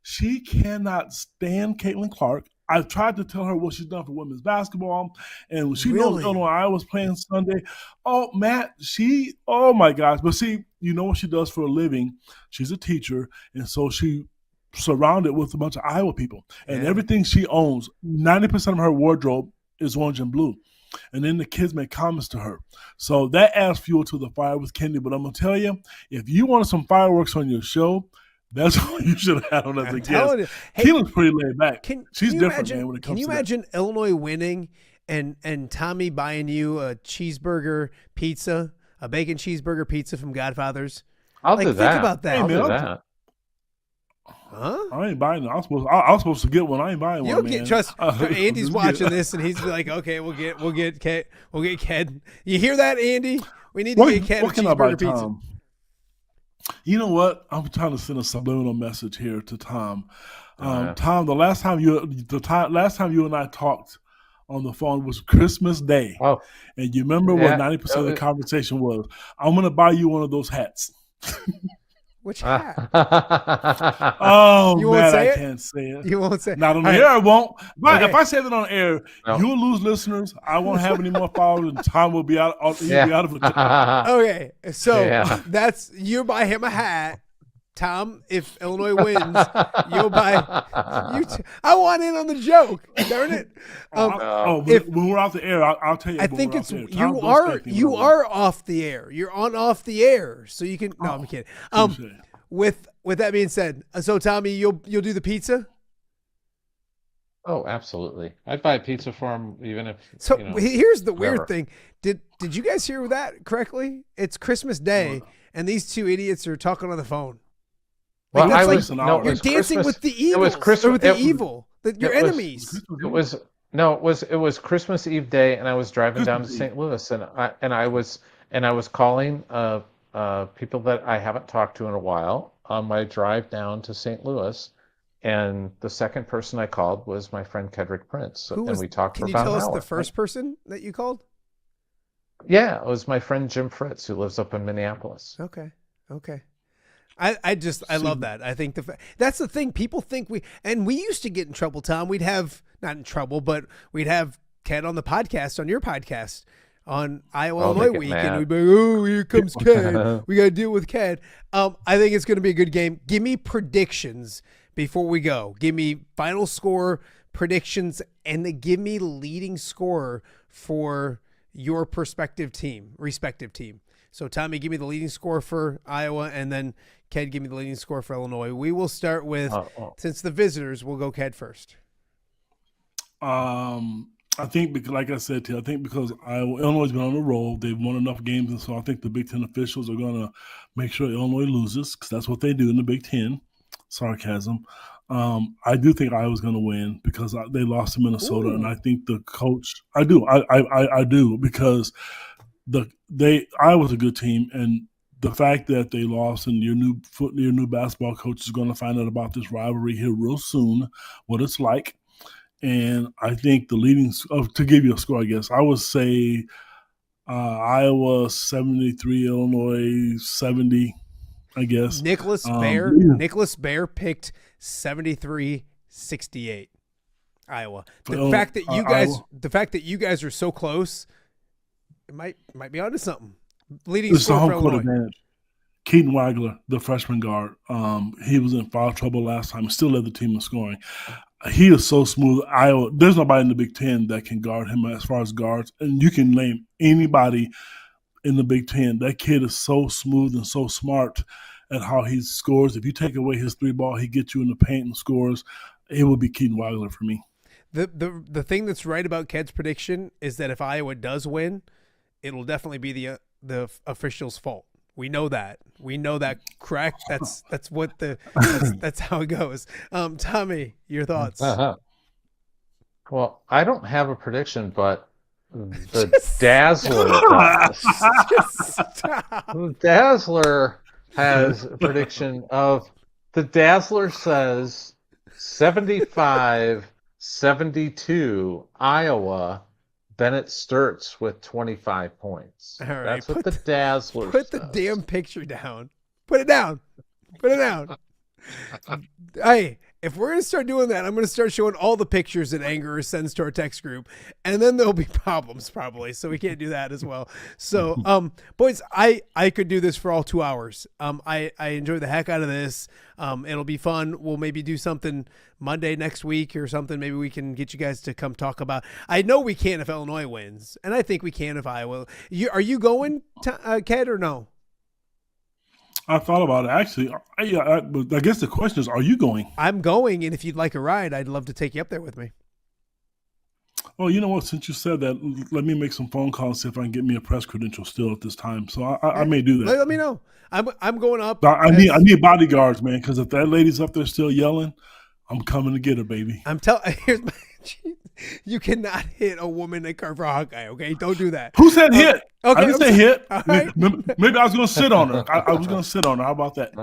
She cannot stand Caitlin Clark. I've tried to tell her what she's done for women's basketball, and when she knows Really? Illinois Iowa's playing Sunday. Oh, Matt, oh my gosh. But see, you know what she does for a living? She's a teacher, and so she surrounded with a bunch of Iowa people. And Yeah. everything she owns, 90% of her wardrobe is orange and blue. And then the kids make comments to her. So that adds fuel to the fire with Kennedy. But I'm going to tell you, if you wanted some fireworks on your show, that's what you should have had on as a I'm guest. telling you. Hey, Keelan's pretty laid back. She's you different, imagine, man, when it Can comes you to that. imagine Illinois winning and Tommy buying you a cheeseburger pizza, a bacon cheeseburger pizza from Godfather's? I'll Like, do think that. about that. I'll Hey, man, do that. Huh? I ain't buying it. I was supposed to get one. I ain't buying You'll one, get man. trust. Andy's Just watching get- this, and he's like, "Okay, we'll get Ked. You hear that, Andy? We need to What, get Ked a what can I buy cheeseburger pizza." Tom? You know what? I'm trying to send a subliminal message here to Tom. Yeah. Tom, the last time you and I talked on the phone was Christmas Day, Oh, and you remember what Yeah. 90% of the conversation was. I'm going to buy you one of those hats. Which hat? Oh, You won't man, say I it? can't say it. You won't say. Not on the All right. air, I won't. But Okay. if I say that on air, No. you'll lose listeners. I won't have any more followers, and Tom will be out. He'll be out of a job. Okay, so Yeah. that's you buy him a hat, Tom. If Illinois wins, you'll buy. I want in on the joke. Darn it! When we're off the air, I'll tell you. I when think we're it's off the air. you Tom, don't are expect me you when I'm are off the air. You're on off the air, so you can. No, I'm kidding. Touche. With that being said, so Tommy, you'll do the pizza. Oh, absolutely. I'd buy a pizza for him, even if. So you know, here's the weird whatever. thing. Did you guys hear that correctly? It's Christmas Day, and these two idiots are talking on the phone. Well, that's I like- was You're no, it You're was dancing Christmas- with the It evil. was Christmas. Or with the it- evil. Your it was- enemies. It was Christmas Eve day, and I was driving down to Christmas St. Louis, and I was calling people that I haven't talked to in a while on my drive down to St. Louis, and the second person I called was my friend Kedrick Prince, Who and was? we talked Can for you about tell an us hour. the first person that you called? Yeah, it was my friend Jim Fritz who lives up in Minneapolis. Okay. I love that. I think that's the thing. People think we used to get in trouble, Tom. We'd have, not in trouble, but we'd have Ken on the podcast, on your podcast, on Iowa Illinois week, and we'd be like, oh, here comes Ken. We got to deal with Ken. I think it's going to be a good game. Give me predictions before we go. Give me final score predictions, and then give me leading scorer for your respective team. So, Tommy, give me the leading score for Iowa, and then Ken, give me the leading score for Illinois. We will start with, since the visitors, we'll go Ken first. I think, because, like I said to you, I think because Illinois has been on the roll, they've won enough games, and so I think the Big Ten officials are going to make sure Illinois loses, because that's what they do in the Big Ten. Sarcasm. I do think Iowa's going to win because they lost to Minnesota, and I think the coach. I do. I do, because Iowa's a good team, and the fact that they lost, and your new basketball coach is going to find out about this rivalry here real soon, what it's like. And I think the leading to give you a score, I guess I would say Iowa 73, Illinois 70. I guess Nicholas Bear picked 73-68 Iowa. The fact that you guys are so close, it might be onto something. Leading it's the score home for court Illinois. advantage. Keaton Wagler, the freshman guard, he was in foul trouble last time. Still led the team in scoring. He is so smooth. Iowa, there's nobody in the Big Ten that can guard him as far as guards, and you can name anybody in the Big Ten. That kid is so smooth and so smart at how he scores. If you take away his three ball, he gets you in the paint and scores. It would be Keaton Wagler for me. The thing that's right about Ked's prediction is that if Iowa does win, it'll definitely be the officials' fault. We know that. Correct. That's how it goes. Tommy, your thoughts? Well, I don't have a prediction, but the Dazzler does. The Dazzler has a prediction of, the Dazzler says 75-72 Iowa. Bennett Sturts with 25 points. All right, that's what the Dazzler says. Put the damn picture down. Put it down. Hey, if we're going to start doing that, I'm going to start showing all the pictures that Anger sends to our text group, and then there'll be problems probably, so we can't do that as well. So, boys, I could do this for all 2 hours. I enjoy the heck out of this. It'll be fun. We'll maybe do something Monday next week or something. Maybe we can get you guys to come talk about. I know we can if Illinois wins, and I think we can if Iowa. Are you going, Ked, or no? I thought about it, actually. I guess the question is, are you going? I'm going, and if you'd like a ride, I'd love to take you up there with me. Well, you know what? Since you said that, let me make some phone calls, see if I can get me a press credential still at this time. So I may do that. Let me know. I'm going up. I need bodyguards, man, because if that lady's up there still yelling, I'm coming to get her, baby. Here's my. You cannot hit a woman at Carver Hawkeye, okay? Don't do that. Who said hit? Okay, I didn't say hit. Right. Maybe I was going to sit on her. I was going to sit on her. How about that?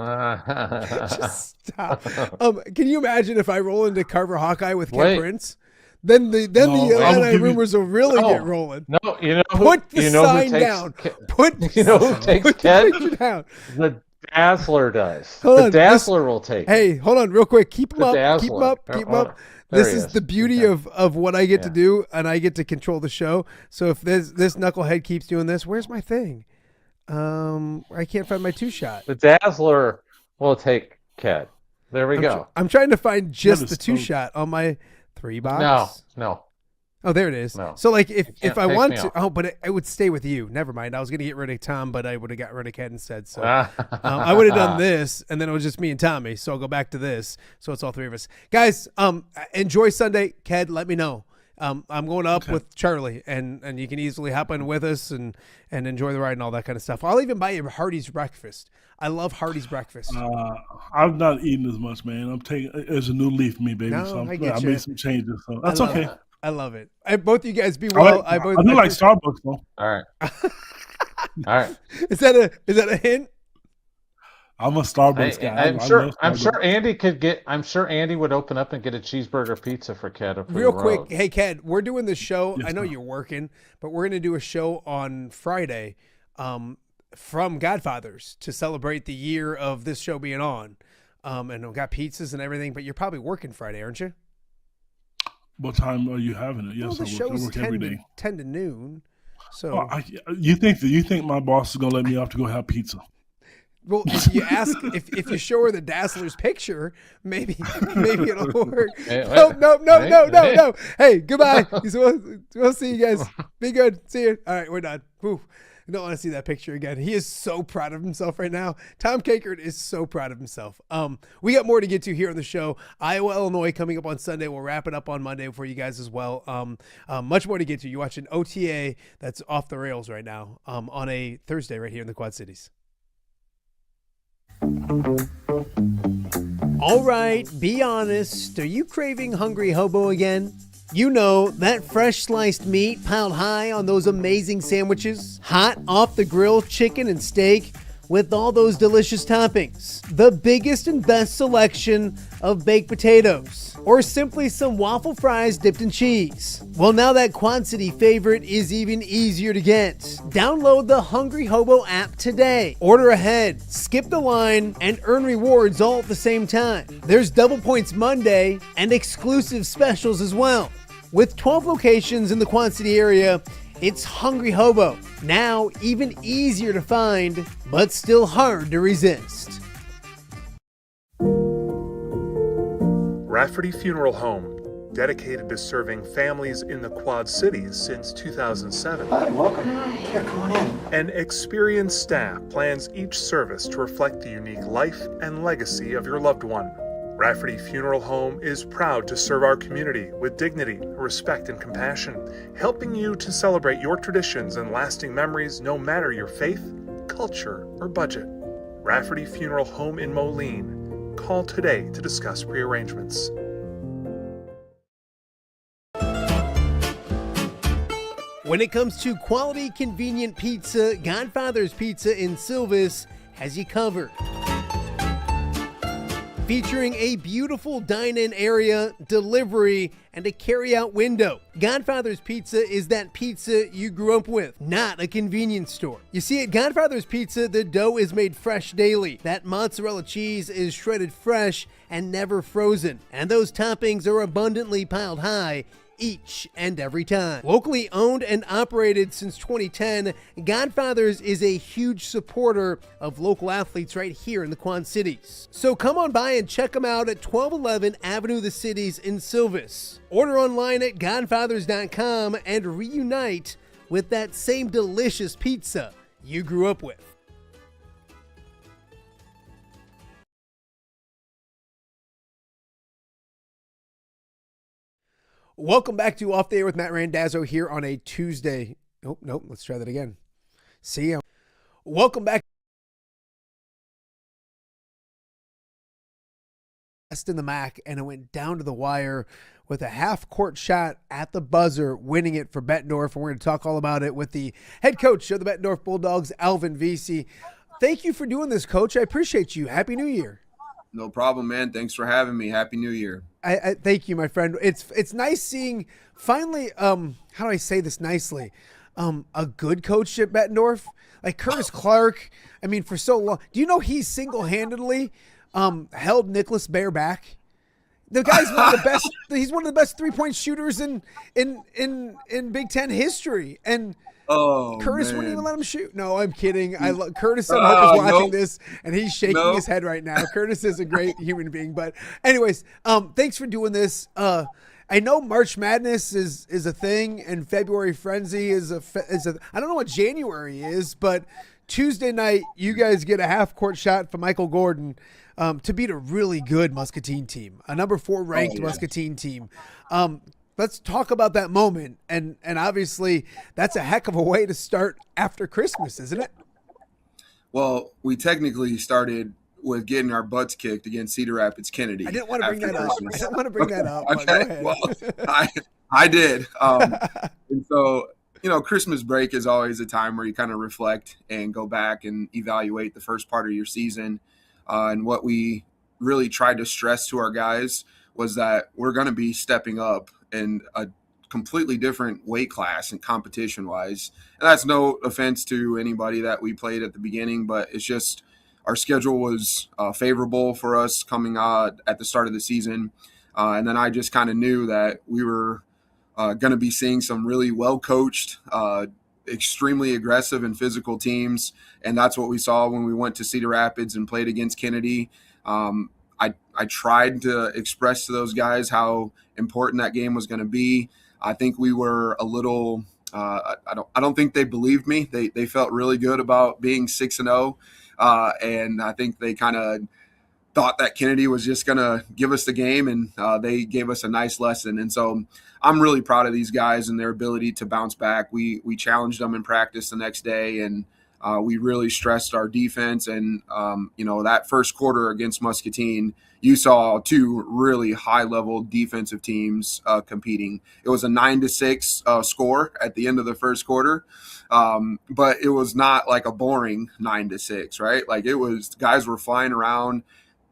Just stop. Can you imagine if I roll into Carver Hawkeye with Ken Prince? Then the Illini rumors will really get rolling. No, you know who, put the you know sign who takes, down. Put you know who takes Ken? down. The Dazzler does. Hold the on, Dazzler will take. Hey, hold on, real quick. Keep him up. Dazzler. Keep him up. Keep him up. There This he is is. the beauty of what I get to do, and I get to control the show. So if this knucklehead keeps doing this, where's my thing? I can't find my 2-shot. The Dazzler will take Ken. There we go. I'm trying to find just That the is so- 2-shot on my 3 box. No. Oh, there it is. No. So like can't if I take want me to, off. but it would stay with you. Never mind. I was going to get rid of Tom, but I would have got rid of Ken instead. So I would have done this, and then it was just me and Tommy. So I'll go back to this. So it's all 3 of us, guys. Enjoy Sunday, Ked. Let me know. I'm going up with Charlie, and you can easily hop in with us and enjoy the ride and all that kind of stuff. I'll even buy you Hardee's breakfast. I love Hardee's breakfast. I've not eaten as much, man. I'm taking it's a new leaf for me, baby. No, so I get I you. made some changes. So that's okay. I love it. Both you guys be well. I do like Starbucks though. All right. All right. Is that a hint? I'm a Starbucks guy. I'm sure. I'm sure Andy could get. I'm sure Andy would open up and get a cheeseburger pizza for Ked. Real quick, hey Ked, we're doing the show. Yes, I know you're working, but we're going to do a show on Friday, from Godfathers to celebrate the year of this show being on. And we got pizzas and everything, but you're probably working Friday, aren't you? What time are you having it? Yes, well, I work every day. 10 to noon. So you think my boss is gonna let me off to go have pizza? Well, if you ask, if you show her the Dazzler's picture, maybe it'll work. Hey, No. Hey, goodbye. We'll see you guys. Be good. See you. All right, we're done. Whew. I don't want to see that picture again. He is so proud of himself right now. Tom Kakert is so proud of himself. We got more to get to here on the show. Iowa, Illinois coming up on Sunday. We'll wrap it up on Monday for you guys as well. Much more to get to. You're watching OTA that's off the rails right now on a Thursday right here in the Quad Cities. All right, be honest. Are you craving Hungry Hobo again? You know, that fresh sliced meat piled high on those amazing sandwiches, hot off the grill chicken and steak with all those delicious toppings, the biggest and best selection of baked potatoes, or simply some waffle fries dipped in cheese. Well, now that Quad City favorite is even easier to get. Download the Hungry Hobo app today. Order ahead, skip the line, and earn rewards all at the same time. There's Double Points Monday and exclusive specials as well. With 12 locations in the Quad City area, it's Hungry Hobo. Now even easier to find, but still hard to resist. Rafferty Funeral Home, dedicated to serving families in the Quad Cities since 2007. Hi, welcome. Here, come on in. An experienced staff plans each service to reflect the unique life and legacy of your loved one. Rafferty Funeral Home is proud to serve our community with dignity, respect, and compassion, helping you to celebrate your traditions and lasting memories no matter your faith, culture, or budget. Rafferty Funeral Home in Moline. Call today to discuss prearrangements. When it comes to quality, convenient pizza, Godfather's Pizza in Silvis has you covered. Featuring a beautiful dine-in area, delivery, and a carry-out window. Godfather's Pizza is that pizza you grew up with, not a convenience store. You see, at Godfather's Pizza, the dough is made fresh daily. That mozzarella cheese is shredded fresh and never frozen. And those toppings are abundantly piled high each and every time. Locally owned and operated since 2010, Godfather's is a huge supporter of local athletes right here in the Quad Cities. So come on by and check them out at 1211 Avenue of the Cities in Silvis. Order online at godfathers.com and reunite with that same delicious pizza you grew up with. Welcome back to Off the Air with Matt Randazzo here on a Tuesday. Oh, nope. Let's try that again. See ya. Welcome back. In the MAC, and it went down to the wire with a half-court shot at the buzzer, winning it for Bettendorf. And we're going to talk all about it with the head coach of the Bettendorf Bulldogs, Alvon Vesey. Thank you for doing this, Coach. I appreciate you. Happy New Year. No problem, man. Thanks for having me. Happy New Year. I thank you, my friend. It's nice seeing finally. How do I say this nicely? A good coach at Bettendorf, like Curtis Clark. I mean, for so long. Do you know he single-handedly held Nicholas Bear back? The guy's one of the best. He's one of the best 3-point shooters in Big Ten history, and. Curtis wouldn't even let him shoot. No, I'm kidding. Curtis, I hope is watching this, and he's shaking his head right now. Curtis is a great human being. But anyways, thanks for doing this. I know March Madness is a thing, and February Frenzy is a. I don't know what January is, but Tuesday night you guys get a half-court shot from Michael Gordon to beat a really good Muscatine team, a number 4 ranked Muscatine team. Let's talk about that moment, and obviously that's a heck of a way to start after Christmas, isn't it? Well, we technically started with getting our butts kicked against Cedar Rapids Kennedy. I didn't want to bring that up. I don't want to bring that up. Okay, go ahead. Well, I did. And so, Christmas break is always a time where you kind of reflect and go back and evaluate the first part of your season. And what we really tried to stress to our guys was that we're going to be stepping up in a completely different weight class and competition wise. And that's no offense to anybody that we played at the beginning, but it's just our schedule was favorable for us coming at the start of the season. And then I just kind of knew that we were going to be seeing some really well coached, extremely aggressive and physical teams. And that's what we saw when we went to Cedar Rapids and played against Kennedy. I tried to express to those guys how important that game was going to be. I think we were a little. I don't think they believed me. They felt really good about being 6-0, and I think they kind of thought that Kennedy was just going to give us the game, and they gave us a nice lesson. And so I'm really proud of these guys and their ability to bounce back. We challenged them in practice the next day, and we really stressed our defense. And that first quarter against Muscatine, you saw two really high-level defensive teams competing. It was a 9-6 score at the end of the first quarter, but it was not like a boring 9-6, right? Like it was, guys were flying around,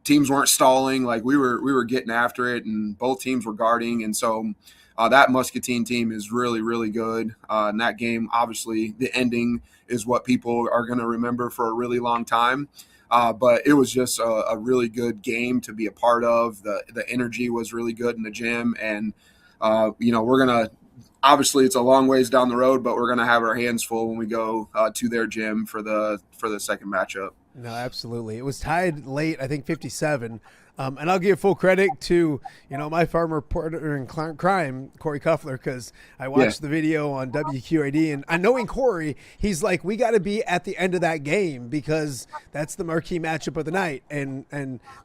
teams weren't stalling, like we were getting after it, and both teams were guarding. And so that Muscatine team is really, really good. And that game, obviously, the ending is what people are going to remember for a really long time. But it was just a really good game to be a part of. The energy was really good in the gym. And, we're going to – obviously it's a long ways down the road, but we're going to have our hands full when we go to their gym for the second matchup. No, absolutely. It was tied late, I think 57. And I'll give full credit to, my former partner in crime, Corey Kuffler, because I watched the video on WQAD, and knowing Corey, he's like, we got to be at the end of that game because that's the marquee matchup of the night. And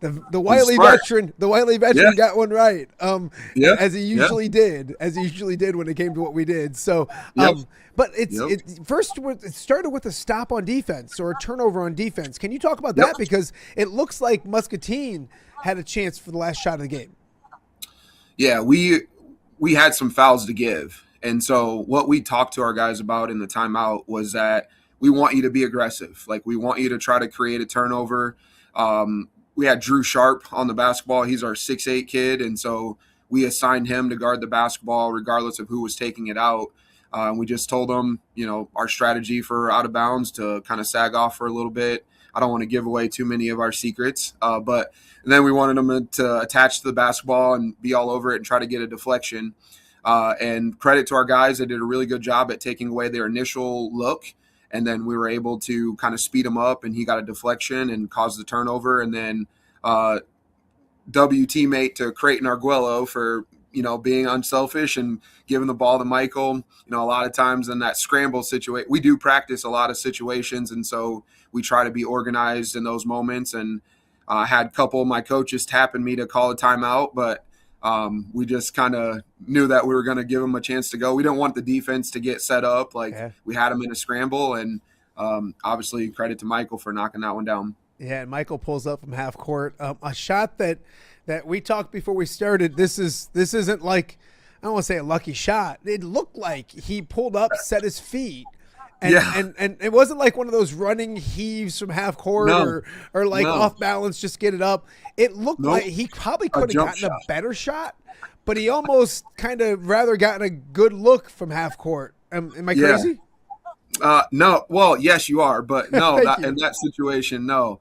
the Wiley veteran, got one right, as he usually did when it came to what we did. So, but it started with a stop on defense or a turnover on defense. Can you talk about that? Because it looks like Muscatine had a chance for the last shot of the game. Yeah, we had some fouls to give. And so what we talked to our guys about in the timeout was that we want you to be aggressive. Like, we want you to try to create a turnover. We had Drew Sharp on the basketball. He's our 6'8" kid. And so we assigned him to guard the basketball regardless of who was taking it out. We just told him, our strategy for out of bounds to kind of sag off for a little bit. I don't want to give away too many of our secrets, but then we wanted them to attach to the basketball and be all over it and try to get a deflection. And credit to our guys, they did a really good job at taking away their initial look, and then we were able to kind of speed him up, and he got a deflection and caused the turnover. And then teammate to Creighton Arguello for being unselfish and giving the ball to Michael. A lot of times in that scramble situation, we do practice a lot of situations, and so we try to be organized in those moments. And I had a couple of my coaches tapping me to call a timeout, but we just kind of knew that we were going to give them a chance to go. We didn't want the defense to get set up. We had them in a scramble, and obviously credit to Michael for knocking that one down. Yeah, and Michael pulls up from half court. A shot that we talked before we started. This isn't like, I don't want to say a lucky shot. It looked like he pulled up, set his feet, and it wasn't like one of those running heaves from half court or off balance, just get it up. It looked like he probably could have gotten a better shot, but he almost kind of rather gotten a good look from half court. Am I crazy? No. Well, yes, you are, but no, in that situation, no.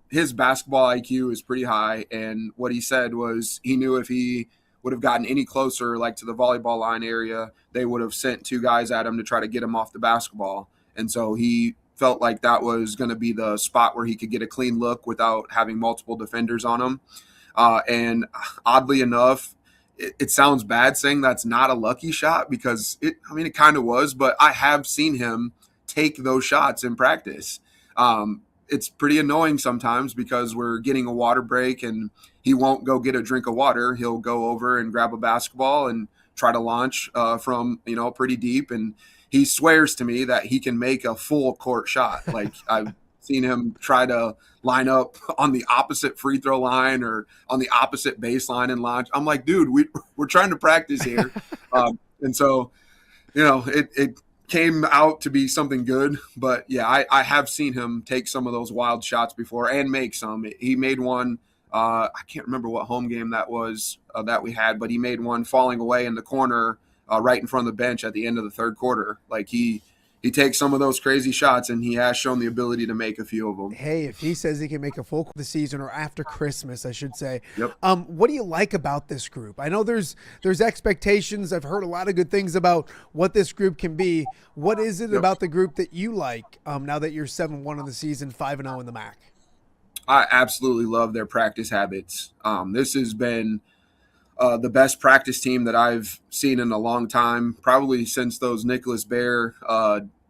His basketball IQ is pretty high, and what he said was he knew if he would have gotten any closer, like to the volleyball line area, they would have sent two guys at him to try to get him off the basketball. And so he felt like that was going to be the spot where he could get a clean look without having multiple defenders on him. And oddly enough, it sounds bad saying that's not a lucky shot because it kind of was, but I have seen him take those shots in practice. It's pretty annoying sometimes because we're getting a water break and he won't go get a drink of water. He'll go over and grab a basketball and try to launch from, pretty deep. And he swears to me that he can make a full court shot. Like I've seen him try to line up on the opposite free throw line or on the opposite baseline and launch. I'm like, dude, we're trying to practice here. And so, came out to be something good. But yeah, I have seen him take some of those wild shots before and make some. He made one. I can't remember what home game that was that we had, but he made one falling away in the corner right in front of the bench at the end of the third quarter. Like he takes some of those crazy shots, and he has shown the ability to make a few of them. Hey, if he says he can make a full the season or after Christmas, I should say. Yep. What do you like about this group? I know there's expectations. I've heard a lot of good things about what this group can be. What is it about the group that you like now that you're 7-1 in the season, 5-0 in the MAC? I absolutely love their practice habits. This has been the best practice team that I've seen in a long time, probably since those Nicholas Bear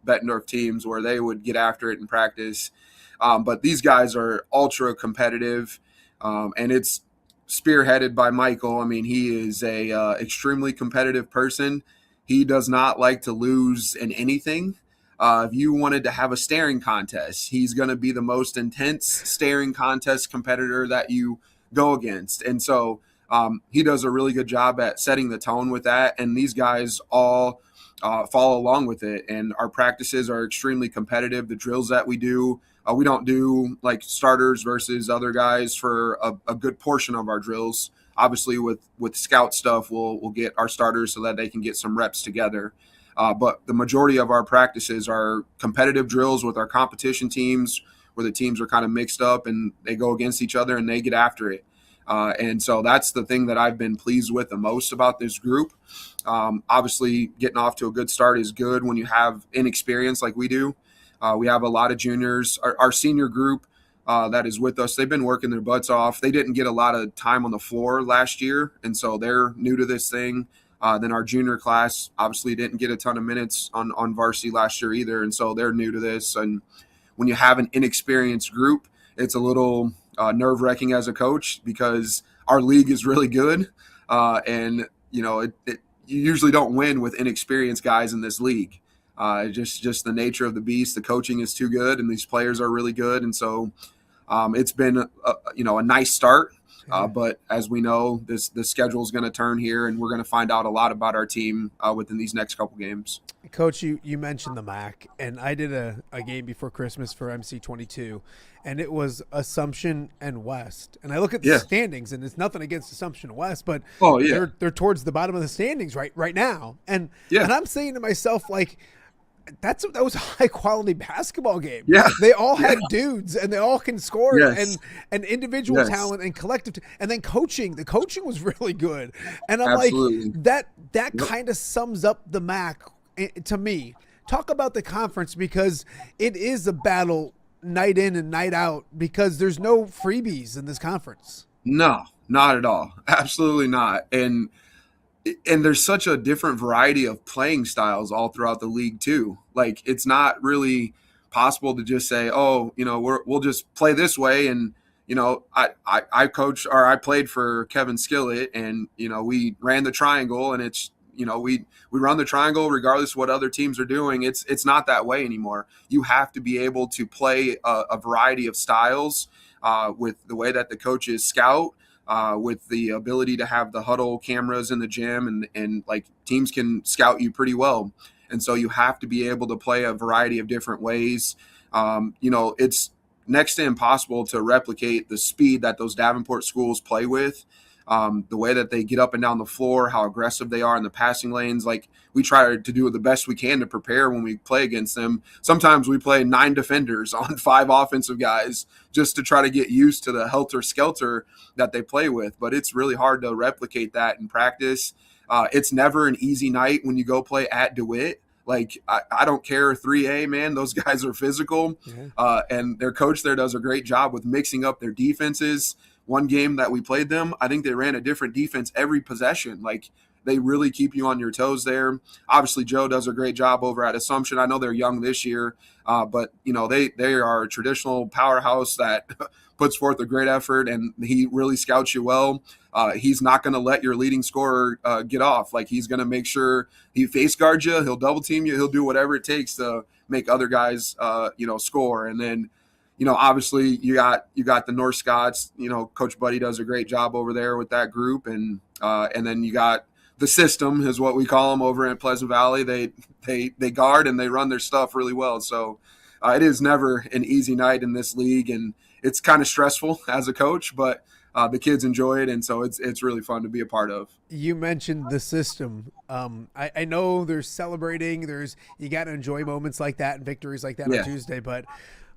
Bettendorf teams where they would get after it in practice. But these guys are ultra competitive, and it's spearheaded by Michael. I mean, he is a extremely competitive person. He does not like to lose in anything. If you wanted to have a staring contest, he's going to be the most intense staring contest competitor that you go against. And so he does a really good job at setting the tone with that. And these guys all follow along with it. And our practices are extremely competitive. The drills that we do, we don't do like starters versus other guys for a good portion of our drills. Obviously, with scout stuff, we'll get our starters so that they can get some reps together. But the majority of our practices are competitive drills with our competition teams where the teams are kind of mixed up and they go against each other and they get after it. And so that's the thing that I've been pleased with the most about this group. Obviously, getting off to a good start is good when you have inexperience like we do. We have a lot of juniors. Our senior group that is with us, they've been working their butts off. They didn't get a lot of time on the floor last year, and so they're new to this thing. Then our junior class obviously didn't get a ton of minutes on varsity last year either, and so they're new to this. And when you have an inexperienced group, it's a little nerve-wracking as a coach because our league is really good, and you usually don't win with inexperienced guys in this league. Just the nature of the beast. The coaching is too good, and these players are really good, and so it's been a nice start. But as we know, the schedule is going to turn here, and we're going to find out a lot about our team within these next couple games. Coach, you mentioned the MAC, and I did a game before Christmas for MC22, and it was Assumption and West. And I look at the standings, and it's nothing against Assumption and West, but they're towards the bottom of the standings right now. And I'm saying to myself, like, that was a high quality basketball game. Yeah, they all had dudes, and they all can score, and individual talent and collective, and then coaching. The coaching was really good, and I'm like that kind of sums up the MAC to me. Talk about the conference because it is a battle night in and night out because there's no freebies in this conference. No, not at all. Absolutely not. And there's such a different variety of playing styles all throughout the league too. Like it's not really possible to just say, we'll just play this way. And, I coach or I played for Kevin Skillett and, we ran the triangle and it's, we run the triangle regardless of what other teams are doing. It's not that way anymore. You have to be able to play a variety of styles with the way that the coaches scout. With the ability to have the huddle cameras in the gym and like teams can scout you pretty well. And so you have to be able to play a variety of different ways. It's next to impossible to replicate the speed that those Davenport schools play with, the way that they get up and down the floor, how aggressive they are in the passing lanes. Like we try to do the best we can to prepare when we play against them. Sometimes we play 9 defenders on 5 offensive guys just to try to get used to the helter-skelter that they play with. But it's really hard to replicate that in practice. It's never an easy night when you go play at DeWitt. Like, I don't care, 3A, man, those guys are physical. And their coach there does a great job with mixing up their defenses. One game that we played them, I think they ran a different defense every possession. Like, they really keep you on your toes there. Obviously, Joe does a great job over at Assumption. I know they're young this year, but, they are a traditional powerhouse that puts forth a great effort, and he really scouts you well. He's not going to let your leading scorer get off. Like, he's going to make sure he face guards you. He'll double team you. He'll do whatever it takes to make other guys, score. And then, obviously you got the North Scots. Coach Buddy does a great job over there with that group, and then you got the system is what we call them over at Pleasant Valley. They guard and they run their stuff really well. So it is never an easy night in this league, and it's kind of stressful as a coach, but the kids enjoy it, and so it's really fun to be a part of. You mentioned the system. I know there's celebrating. You got to enjoy moments like that and victories like that on Tuesday. But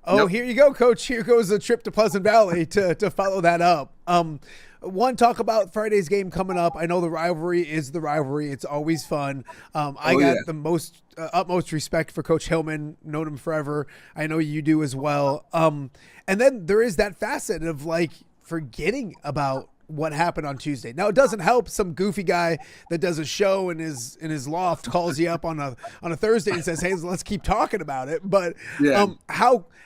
Here you go, Coach. Here goes a trip to Pleasant Valley to follow that up. Talk about Friday's game coming up. I know the rivalry is the rivalry. It's always fun. I got the utmost respect for Coach Hillman. Known him forever. I know you do as well. And then there is that facet of like forgetting about what happened on Tuesday. Now it doesn't help some goofy guy that does a show in his loft calls you up on a Thursday and says, "Hey, let's keep talking about it." But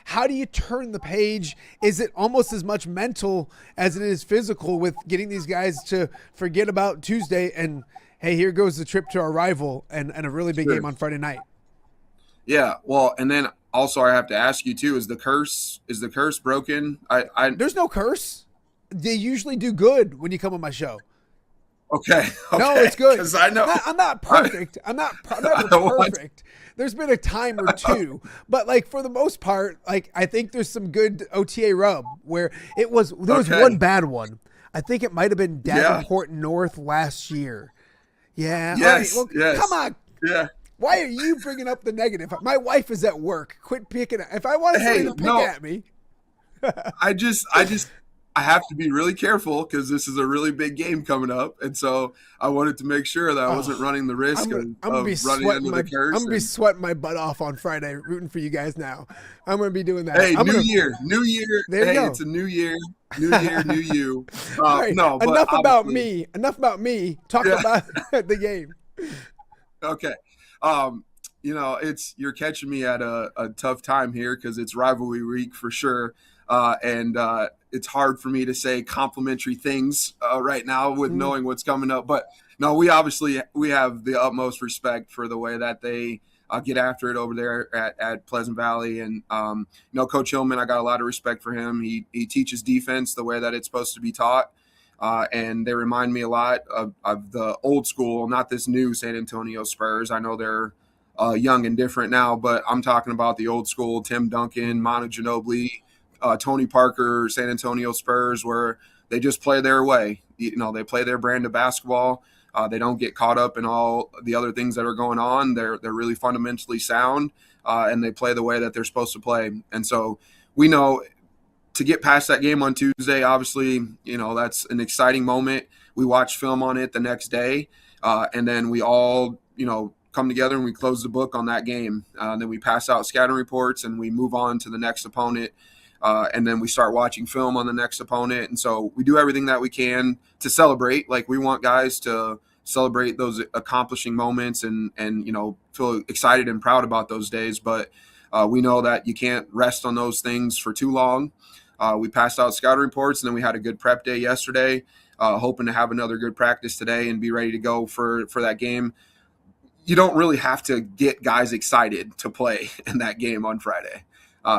how do you turn the page? Is it almost as much mental as it is physical with getting these guys to forget about Tuesday and, hey, here goes the trip to our rival and a really big game on Friday night? Yeah, well, and then also I have to ask you too: is the curse broken? There's no curse. They usually do good when you come on my show. Okay. No, it's good. Because I know I'm not perfect. I'm never perfect. There's been a time or two, but like for the most part, like I think there's some good OTA rub where there was one bad one. I think it might have been Davenport North last year. Yeah. Yes. All right. Well, come on. Yeah. Why are you bringing up the negative? My wife is at work. Quit picking. If I want somebody to pick at me, I have to be really careful because this is a really big game coming up, and so I wanted to make sure that I wasn't running the risk of running into the curse. I'm gonna be sweating my butt off on Friday, rooting for you guys. Now I'm gonna be doing that. Hey, new year. There you go. It's a new year, new you. Right. No, but enough about me. Talk about the game. Okay. You're catching me at a tough time here because it's rivalry week for sure. And it's hard for me to say complimentary things right now with knowing what's coming up. But no, we have the utmost respect for the way that they get after it over there at Pleasant Valley. And, Coach Hillman, I got a lot of respect for him. He teaches defense the way that it's supposed to be taught. And they remind me a lot of the old school, not this new San Antonio Spurs. I know they're young and different now, but I'm talking about the old school Tim Duncan, Manu Ginobili, Tony Parker, San Antonio Spurs, where they just play their way. They play their brand of basketball. They don't get caught up in all the other things that are going on. They're really fundamentally sound, and they play the way that they're supposed to play. And so we know to get past that game on Tuesday, obviously, that's an exciting moment. We watch film on it the next day, and then we all, come together and we close the book on that game. Then we pass out scouting reports and we move on to the next opponent. And then we start watching film on the next opponent. And so we do everything that we can to celebrate. Like, we want guys to celebrate those accomplishing moments and feel excited and proud about those days. But we know that you can't rest on those things for too long. We passed out scouting reports, and then we had a good prep day yesterday, hoping to have another good practice today and be ready to go for that game. You don't really have to get guys excited to play in that game on Friday.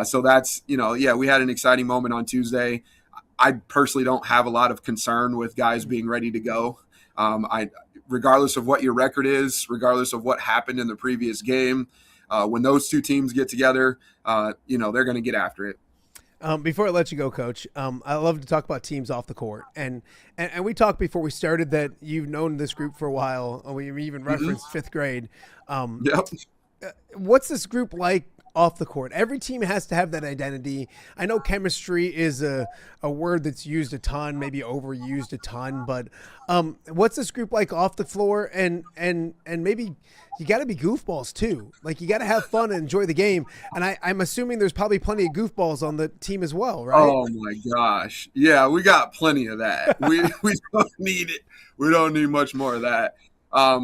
So that's, we had an exciting moment on Tuesday. I personally don't have a lot of concern with guys being ready to go. Regardless of what your record is, regardless of what happened in the previous game, when those two teams get together, they're going to get after it. Before I let you go, Coach, I love to talk about teams off the court. And we talked before we started that you've known this group for a while. We even referenced fifth grade. Yep. What's this group like off the court? Every team has to have that identity. I know chemistry is a word that's used a ton, maybe overused a ton, but what's this group like off the floor? And maybe you got to be goofballs too. Like, you got to have fun and enjoy the game. And I'm assuming there's probably plenty of goofballs on the team as well, right? Oh my gosh. Yeah, we got plenty of that. We don't need it. We don't need much more of that. I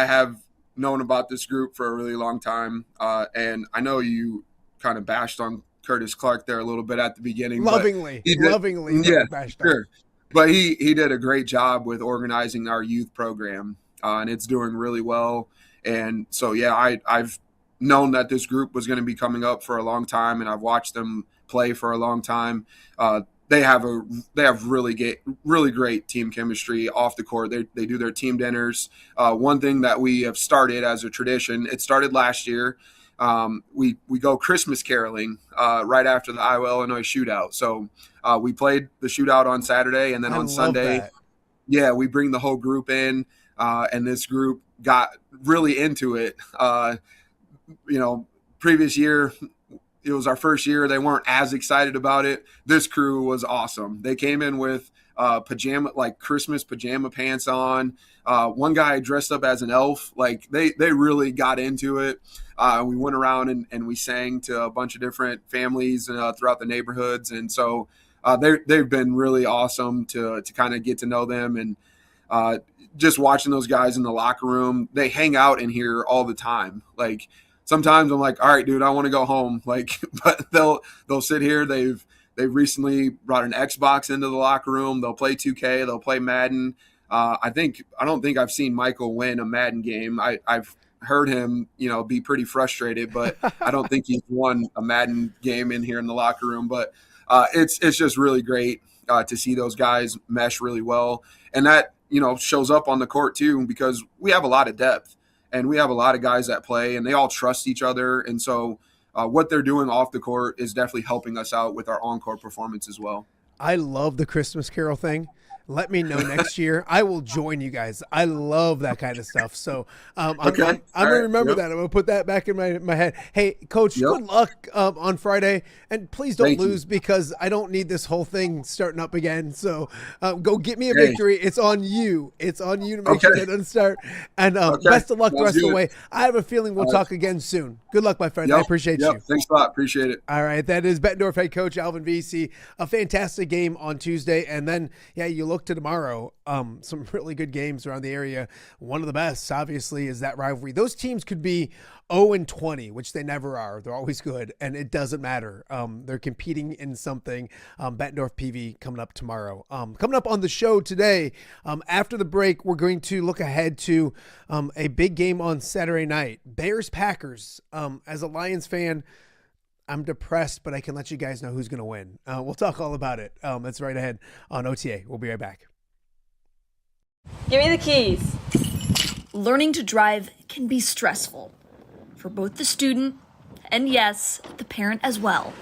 have known about this group for a really long time. And I know you kind of bashed on Curtis Clark there a little bit at the beginning. Lovingly. Yeah, sure. But he did a great job with organizing our youth program, and it's doing really well. And so, I've known that this group was going to be coming up for a long time, and I've watched them play for a long time. they have really great team chemistry off the court. They do their team dinners. One thing that we have started as a tradition, it started last year. We go Christmas caroling right after the Iowa-Illinois shootout. So we played the shootout on Saturday, and then on Sunday, we bring the whole group in, and this group got really into it. Previous year, it was our first year. They weren't as excited about it. This crew was awesome. They came in with Christmas pajama pants on. One guy dressed up as an elf. Like they really got into it. We went around and we sang to a bunch of different families throughout the neighborhoods. And so they've been really awesome to kind of get to know them. And just watching those guys in the locker room, they hang out in here all the time. Like, sometimes I'm like, all right, dude, I want to go home. Like, but they'll sit here. They've recently brought an Xbox into the locker room. They'll play 2K. They'll play Madden. I don't think I've seen Michael win a Madden game. I've heard him, be pretty frustrated, but I don't think he's won a Madden game in here in the locker room. But it's just really great to see those guys mesh really well, and that shows up on the court too, because we have a lot of depth. And we have a lot of guys that play, and they all trust each other. And so what they're doing off the court is definitely helping us out with our on-court performance as well. I love the Christmas Carol thing. Let me know next year. I will join you guys. I love that kind of stuff. So I'm going to remember that. I'm going to put that back in my head. Hey, Coach, good luck on Friday. And please don't lose, because I don't need this whole thing starting up again. So go get me a victory. It's on you. It's on you to make sure it doesn't start. And best of luck the rest of the way. I have a feeling we'll talk again soon. Good luck, my friend. I appreciate you. Thanks a lot. Appreciate it. All right. That is Bettendorf head coach Alvon Vesey. A fantastic game on Tuesday. And then, you look to tomorrow, some really good games around the area. One of the best, obviously, is that rivalry. Those teams could be 0-20, which they never are. They're always good, and it doesn't matter. They're competing in something. Bettendorf PV coming up tomorrow. Coming up on the show today, after the break, we're going to look ahead to a big game on Saturday night. Bears-Packers. As a Lions fan, I'm depressed, but I can let you guys know who's going to win. We'll talk all about it. That's right ahead on OTA. We'll be right back. Give me the keys. Learning to drive can be stressful for both the student and, yes, the parent as well.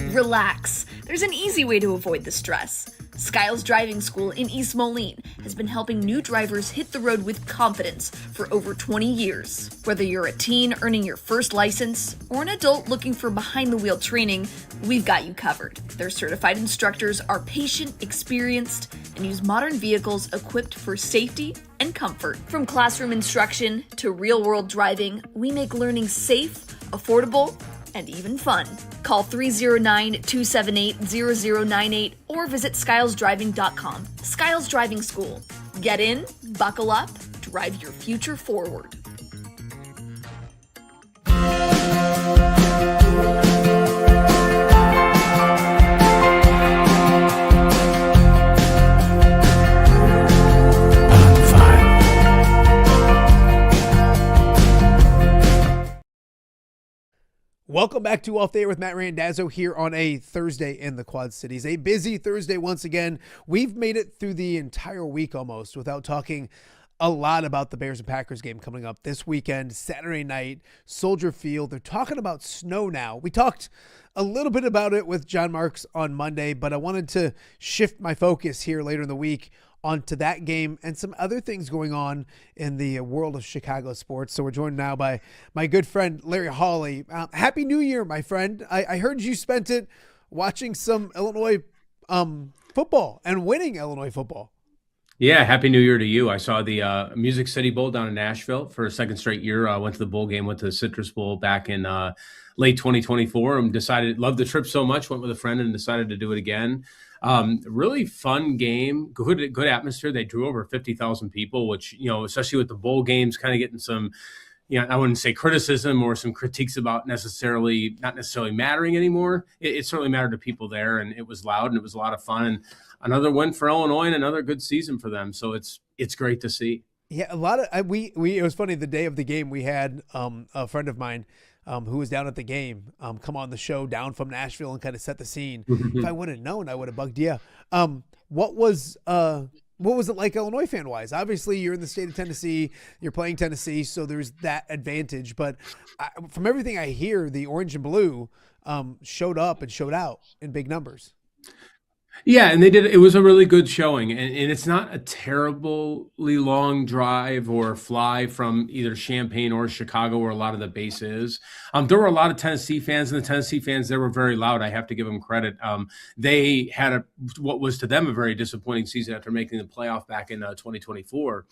Relax. There's an easy way to avoid the stress. Skiles Driving School in East Moline has been helping new drivers hit the road with confidence for over 20 years. Whether you're a teen earning your first license or an adult looking for behind-the-wheel training, we've got you covered. Their certified instructors are patient, experienced, and use modern vehicles equipped for safety and comfort. From classroom instruction to real-world driving, we make learning safe, affordable, and even fun. Call 309-278-0098 or visit skylesdriving.com. Skiles Driving School. Get in, buckle up, drive your future forward. Welcome back to Off the Air with Matt Randazzo here on a Thursday in the Quad Cities. A busy Thursday once again. We've made it through the entire week almost without talking a lot about the Bears and Packers game coming up this weekend, Saturday night, Soldier Field. They're talking about snow now. We talked a little bit about it with John Marks on Monday, but I wanted to shift my focus here later in the week onto that game and some other things going on in the world of Chicago sports. So we're joined now by my good friend, Larry Hawley. Happy New Year, my friend. I heard you spent it watching some Illinois football and winning Illinois football. Yeah, Happy New Year to you. I saw the Music City Bowl down in Nashville for a second straight year. I went to the bowl game, went to the Citrus Bowl back in late 2024 and loved the trip so much, went with a friend and decided to do it again. Really fun game, good atmosphere. They drew over 50,000 people, which, especially with the bowl games kind of getting some, I wouldn't say criticism or some critiques about not necessarily mattering anymore. It certainly mattered to people there, and it was loud and it was a lot of fun. And another win for Illinois and another good season for them. So it's great to see. Yeah, a lot of it was funny. The day of the game, we had a friend of mine who was down at the game, come on the show down from Nashville and kind of set the scene. If I would have known, I would have bugged you. What was it like Illinois fan wise? Obviously, you're in the state of Tennessee. You're playing Tennessee, so there's that advantage. But from everything I hear, the orange and blue showed up and showed out in big numbers. Yeah, and they did. It was a really good showing, and it's not a terribly long drive or fly from either Champaign or Chicago, where a lot of the base is. There were a lot of Tennessee fans, and the Tennessee fans, they were very loud. I have to give them credit. They had what was to them a very disappointing season after making the playoff back in 2024,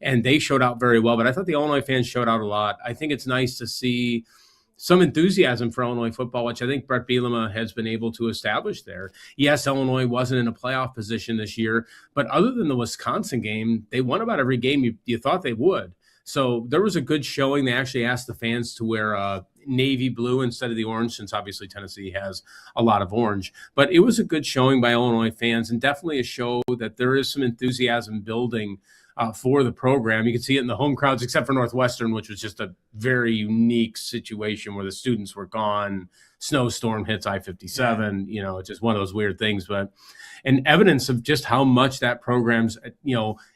and they showed out very well. But I thought the Illinois fans showed out a lot. I think it's nice to see some enthusiasm for Illinois football, which I think Brett Bielema has been able to establish there. Yes, Illinois wasn't in a playoff position this year, but other than the Wisconsin game, they won about every game you thought they would. So there was a good showing. They actually asked the fans to wear navy blue instead of the orange, since obviously Tennessee has a lot of orange. But it was a good showing by Illinois fans, and definitely a show that there is some enthusiasm building for the program. You can see it in the home crowds, except for Northwestern, which was just a very unique situation where the students were gone. Snowstorm hits I-57, just one of those weird things. But and evidence of just how much that program's,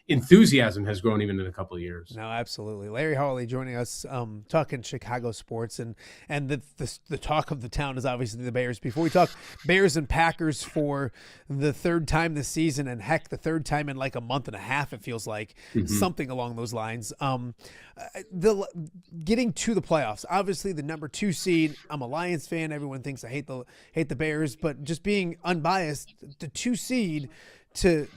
enthusiasm has grown even in a couple of years. No, absolutely. Larry Hawley joining us, talking Chicago sports, and the talk of the town is obviously the Bears. Before we talk Bears and Packers for the third time this season, and heck, the third time in like a month and a half, it feels like, something along those lines. Getting to the playoffs, obviously the number 2 seed. I'm a Lions fan. Everyone thinks I hate the Bears, but just being unbiased, the 2 seed to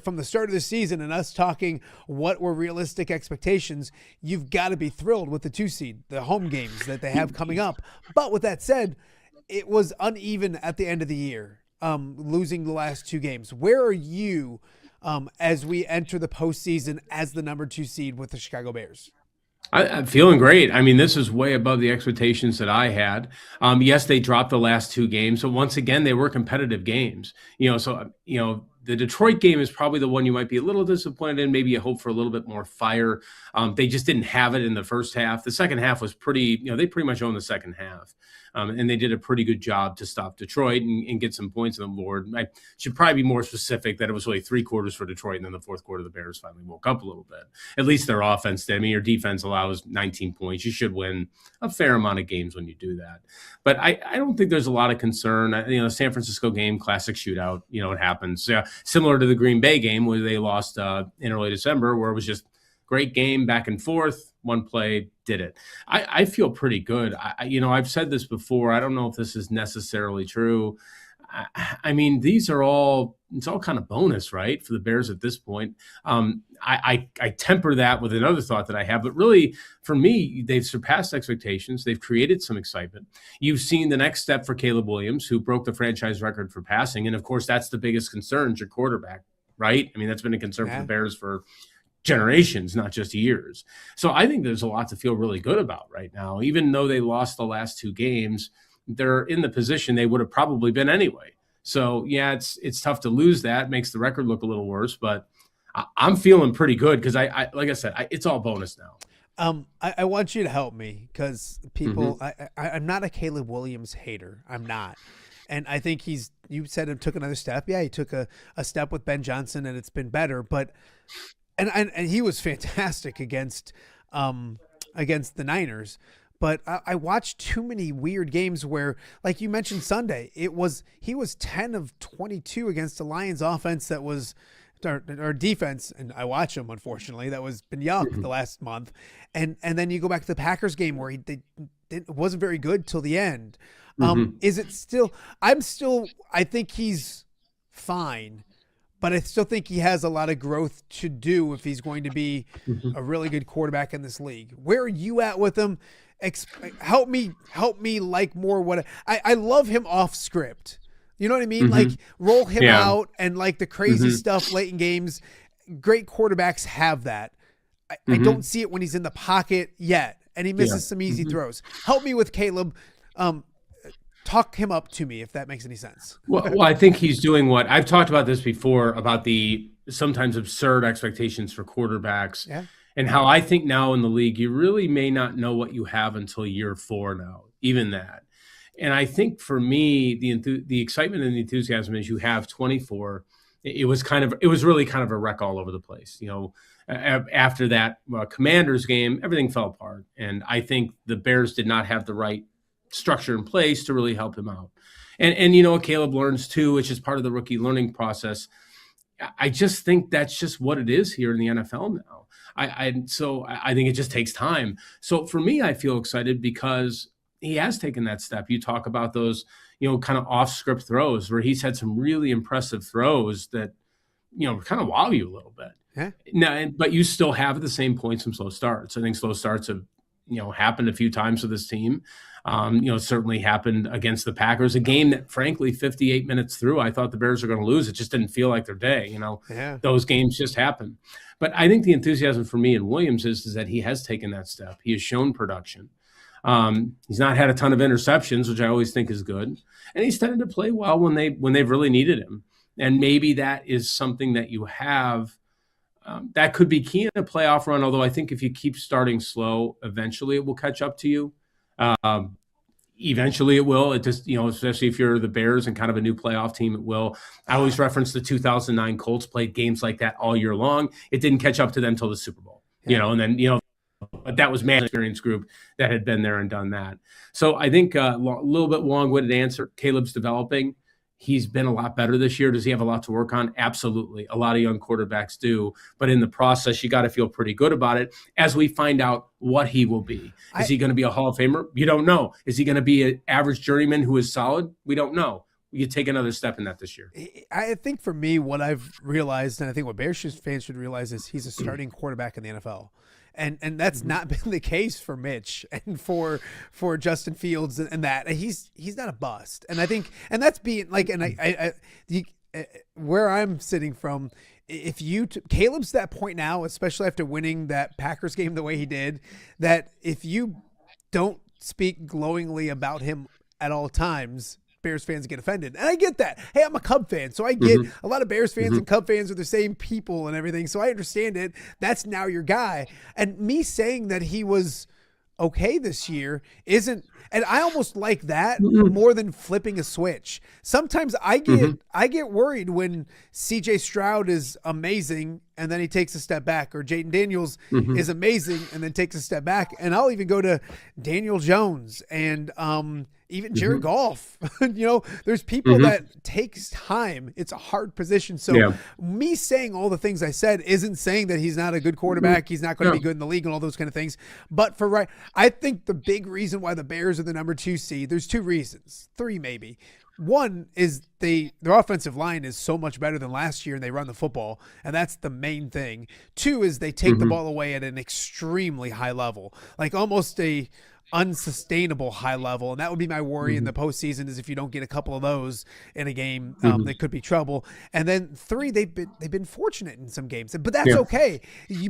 from the start of the season, and us talking what were realistic expectations, you've got to be thrilled with the 2 seed, the home games that they have coming up. But with that said, it was uneven at the end of the year, losing the last 2 games. Where are you as we enter the postseason as the number 2 seed with the Chicago Bears? I'm feeling great. I mean, this is way above the expectations that I had. Yes, they dropped the last 2 games, but once again, they were competitive games. The Detroit game is probably the one you might be a little disappointed in. Maybe you hope for a little bit more fire. They just didn't have it in the first half. The second half was they pretty much owned the second half. And they did a pretty good job to stop Detroit and get some points on the board. I should probably be more specific that it was really 3 quarters for Detroit, and then the fourth quarter the Bears finally woke up a little bit. At least their offense did. I mean, your defense allows 19 points. You should win a fair amount of games when you do that. But I don't think there's a lot of concern. The San Francisco game, classic shootout, it happens. Similar to the Green Bay game where they lost in early December, where it was just great game, back and forth, one play, did it. I feel pretty good. I've said this before. I don't know if this is necessarily true. I mean, it's all kind of bonus, right, for the Bears at this point. I temper that with another thought that I have, but really, for me, they've surpassed expectations. They've created some excitement. You've seen the next step for Caleb Williams, who broke the franchise record for passing, and of course, that's the biggest concern, your quarterback, right? I mean, that's been a concern for the Bears for generations, not just years. So I think there's a lot to feel really good about right now. Even though they lost the last 2 games, they're in the position they would have probably been anyway. So yeah, it's tough to lose that. It makes the record look a little worse, but I'm feeling pretty good because I like I said, it's all bonus now. I want you to help me because people, I'm not a Caleb Williams hater. I'm not. And I think you said it took another step. Yeah, he took a step with Ben Johnson and it's been better, but And he was fantastic against the Niners. But I watched too many weird games where, like you mentioned Sunday, he was 10 of 22 against the Lions offense that was our defense, and I watch them, unfortunately, that was been yuck the last month. And then you go back to the Packers game where it wasn't very good till the end. Is it still – I think he's fine. But I still think he has a lot of growth to do if he's going to be a really good quarterback in this league. Where are you at with him? Help me like more what I love him off script. You know what I mean? Like roll him out and like the crazy stuff late in games. Great quarterbacks have that. I don't see it when he's in the pocket yet, and he misses some easy throws. Help me with Caleb. Talk him up to me if that makes any sense. Well, I think he's doing what I've talked about this before about the sometimes absurd expectations for quarterbacks and how I think now in the league, you really may not know what you have until year 4 now. even that. And I think for me, the excitement and the enthusiasm is you have 24. It was really kind of a wreck all over the place. After that Commanders game, everything fell apart. And I think the Bears did not have the right structure in place to really help him out. And Caleb learns too, which is part of the rookie learning process. I just think that's just what it is here in the NFL now. So I think it just takes time. So for me, I feel excited because he has taken that step. You talk about those, kind of off script throws where he's had some really impressive throws that, kind of wow you a little bit. Yeah. Now, but you still have at the same point some slow starts. I think slow starts have, happened a few times with this team. Certainly happened against the Packers, a game that frankly 58 minutes through, I thought the Bears were going to lose. It just didn't feel like their day. Those games just happen. But I think the enthusiasm for me in Williams is that he has taken that step. He has shown production. He's not had a ton of interceptions, which I always think is good. And he's tended to play well when they've really needed him. And maybe that is something that you have that could be key in a playoff run. Although I think if you keep starting slow, eventually it will catch up to you. Eventually it will. It just, especially if you're the Bears and kind of a new playoff team, it will. I always reference the 2009 Colts played games like that all year long. It didn't catch up to them until the Super Bowl, and then, but that was man experience group that had been there and done that. So I think a little bit long-winded answer. Caleb's developing. He's been a lot better this year. Does he have a lot to work on? Absolutely. A lot of young quarterbacks do. But in the process, you got to feel pretty good about it as we find out what he will be. Is he going to be a Hall of Famer? You don't know. Is he going to be an average journeyman who is solid? We don't know. You take another step in that this year. I think for me, what I've realized, and I think what Bears fans should realize, is he's a starting quarterback in the NFL. And that's not been the case for Mitch and for Justin Fields and that he's not a bust. And I think, and that's being like, and where I'm sitting from, if Caleb's that point now, especially after winning that Packers game the way he did, that if you don't speak glowingly about him at all times, Bears fans get offended. And I get that. Hey, I'm a Cub fan, so I get a lot of Bears fans and Cub fans are the same people and everything, so I understand it. That's now your guy. And me saying that he was okay this year isn't, and I almost like that more than flipping a switch. Sometimes I get worried when CJ Stroud is amazing and then he takes a step back, or Jaden Daniels is amazing and then takes a step back. And I'll even go to Daniel Jones and even Jared Goff. There's people that takes time. It's a hard position. So me saying all the things I said isn't saying that he's not a good quarterback. He's not going to be good in the league and all those kind of things. But I think the big reason why the Bears are the number 2 seed, there's 2 reasons, 3 maybe. One is their offensive line is so much better than last year and they run the football, and that's the main thing. 2 is they take the ball away at an extremely high level, like almost a unsustainable high level. And that would be my worry in the postseason, is if you don't get a couple of those in a game, that could be trouble. And then 3, they've been fortunate in some games, but that's okay.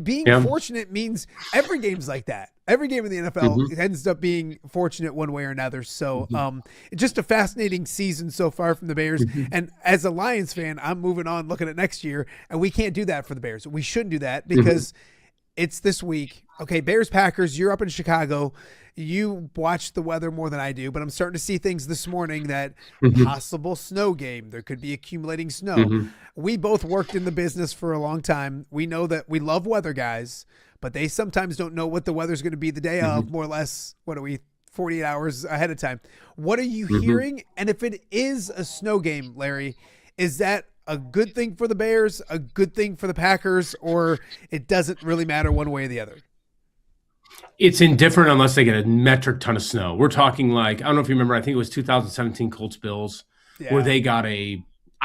Being fortunate means every game's like that. Every game in the NFL ends up being fortunate one way or another. So just a fascinating season so far from the Bears. And as a Lions fan, I'm moving on looking at next year, and we can't do that for the Bears. We shouldn't do that because it's this week. Okay, Bears, Packers, you're up in Chicago. You watch the weather more than I do, but I'm starting to see things this morning that possible snow game. There could be accumulating snow. We both worked in the business for a long time. We know that we love weather guys, but they sometimes don't know what the weather's going to be the day of, more or less. What are we, 48 hours ahead of time? What are you hearing? And if it is a snow game, Larry, is that a good thing for the Bears, a good thing for the Packers, or it doesn't really matter one way or the other? It's indifferent unless they get a metric ton of snow. We're talking like, I don't know if you remember, I think it was 2017 Colts Bills, where they got I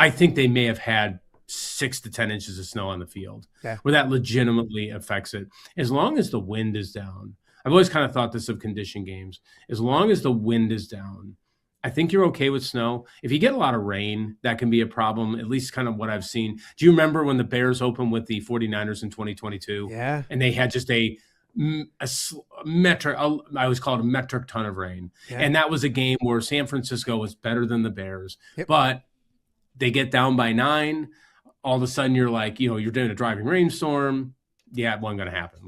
think they may have had 6 to 10 inches of snow on the field, where that legitimately affects it. As long as the wind is down, I've always kind of thought this of condition games. As long as the wind is down, I think you're okay with snow. If you get a lot of rain, that can be a problem, at least kind of what I've seen. Do you remember when the Bears opened with the 49ers in 2022? Yeah. And they had just a metric, I always call it a metric ton of rain. Yeah. And that was a game where San Francisco was better than the Bears, but they get down by 9. All of a sudden you're like, you're doing a driving rainstorm. yeah, it wasn't going to happen.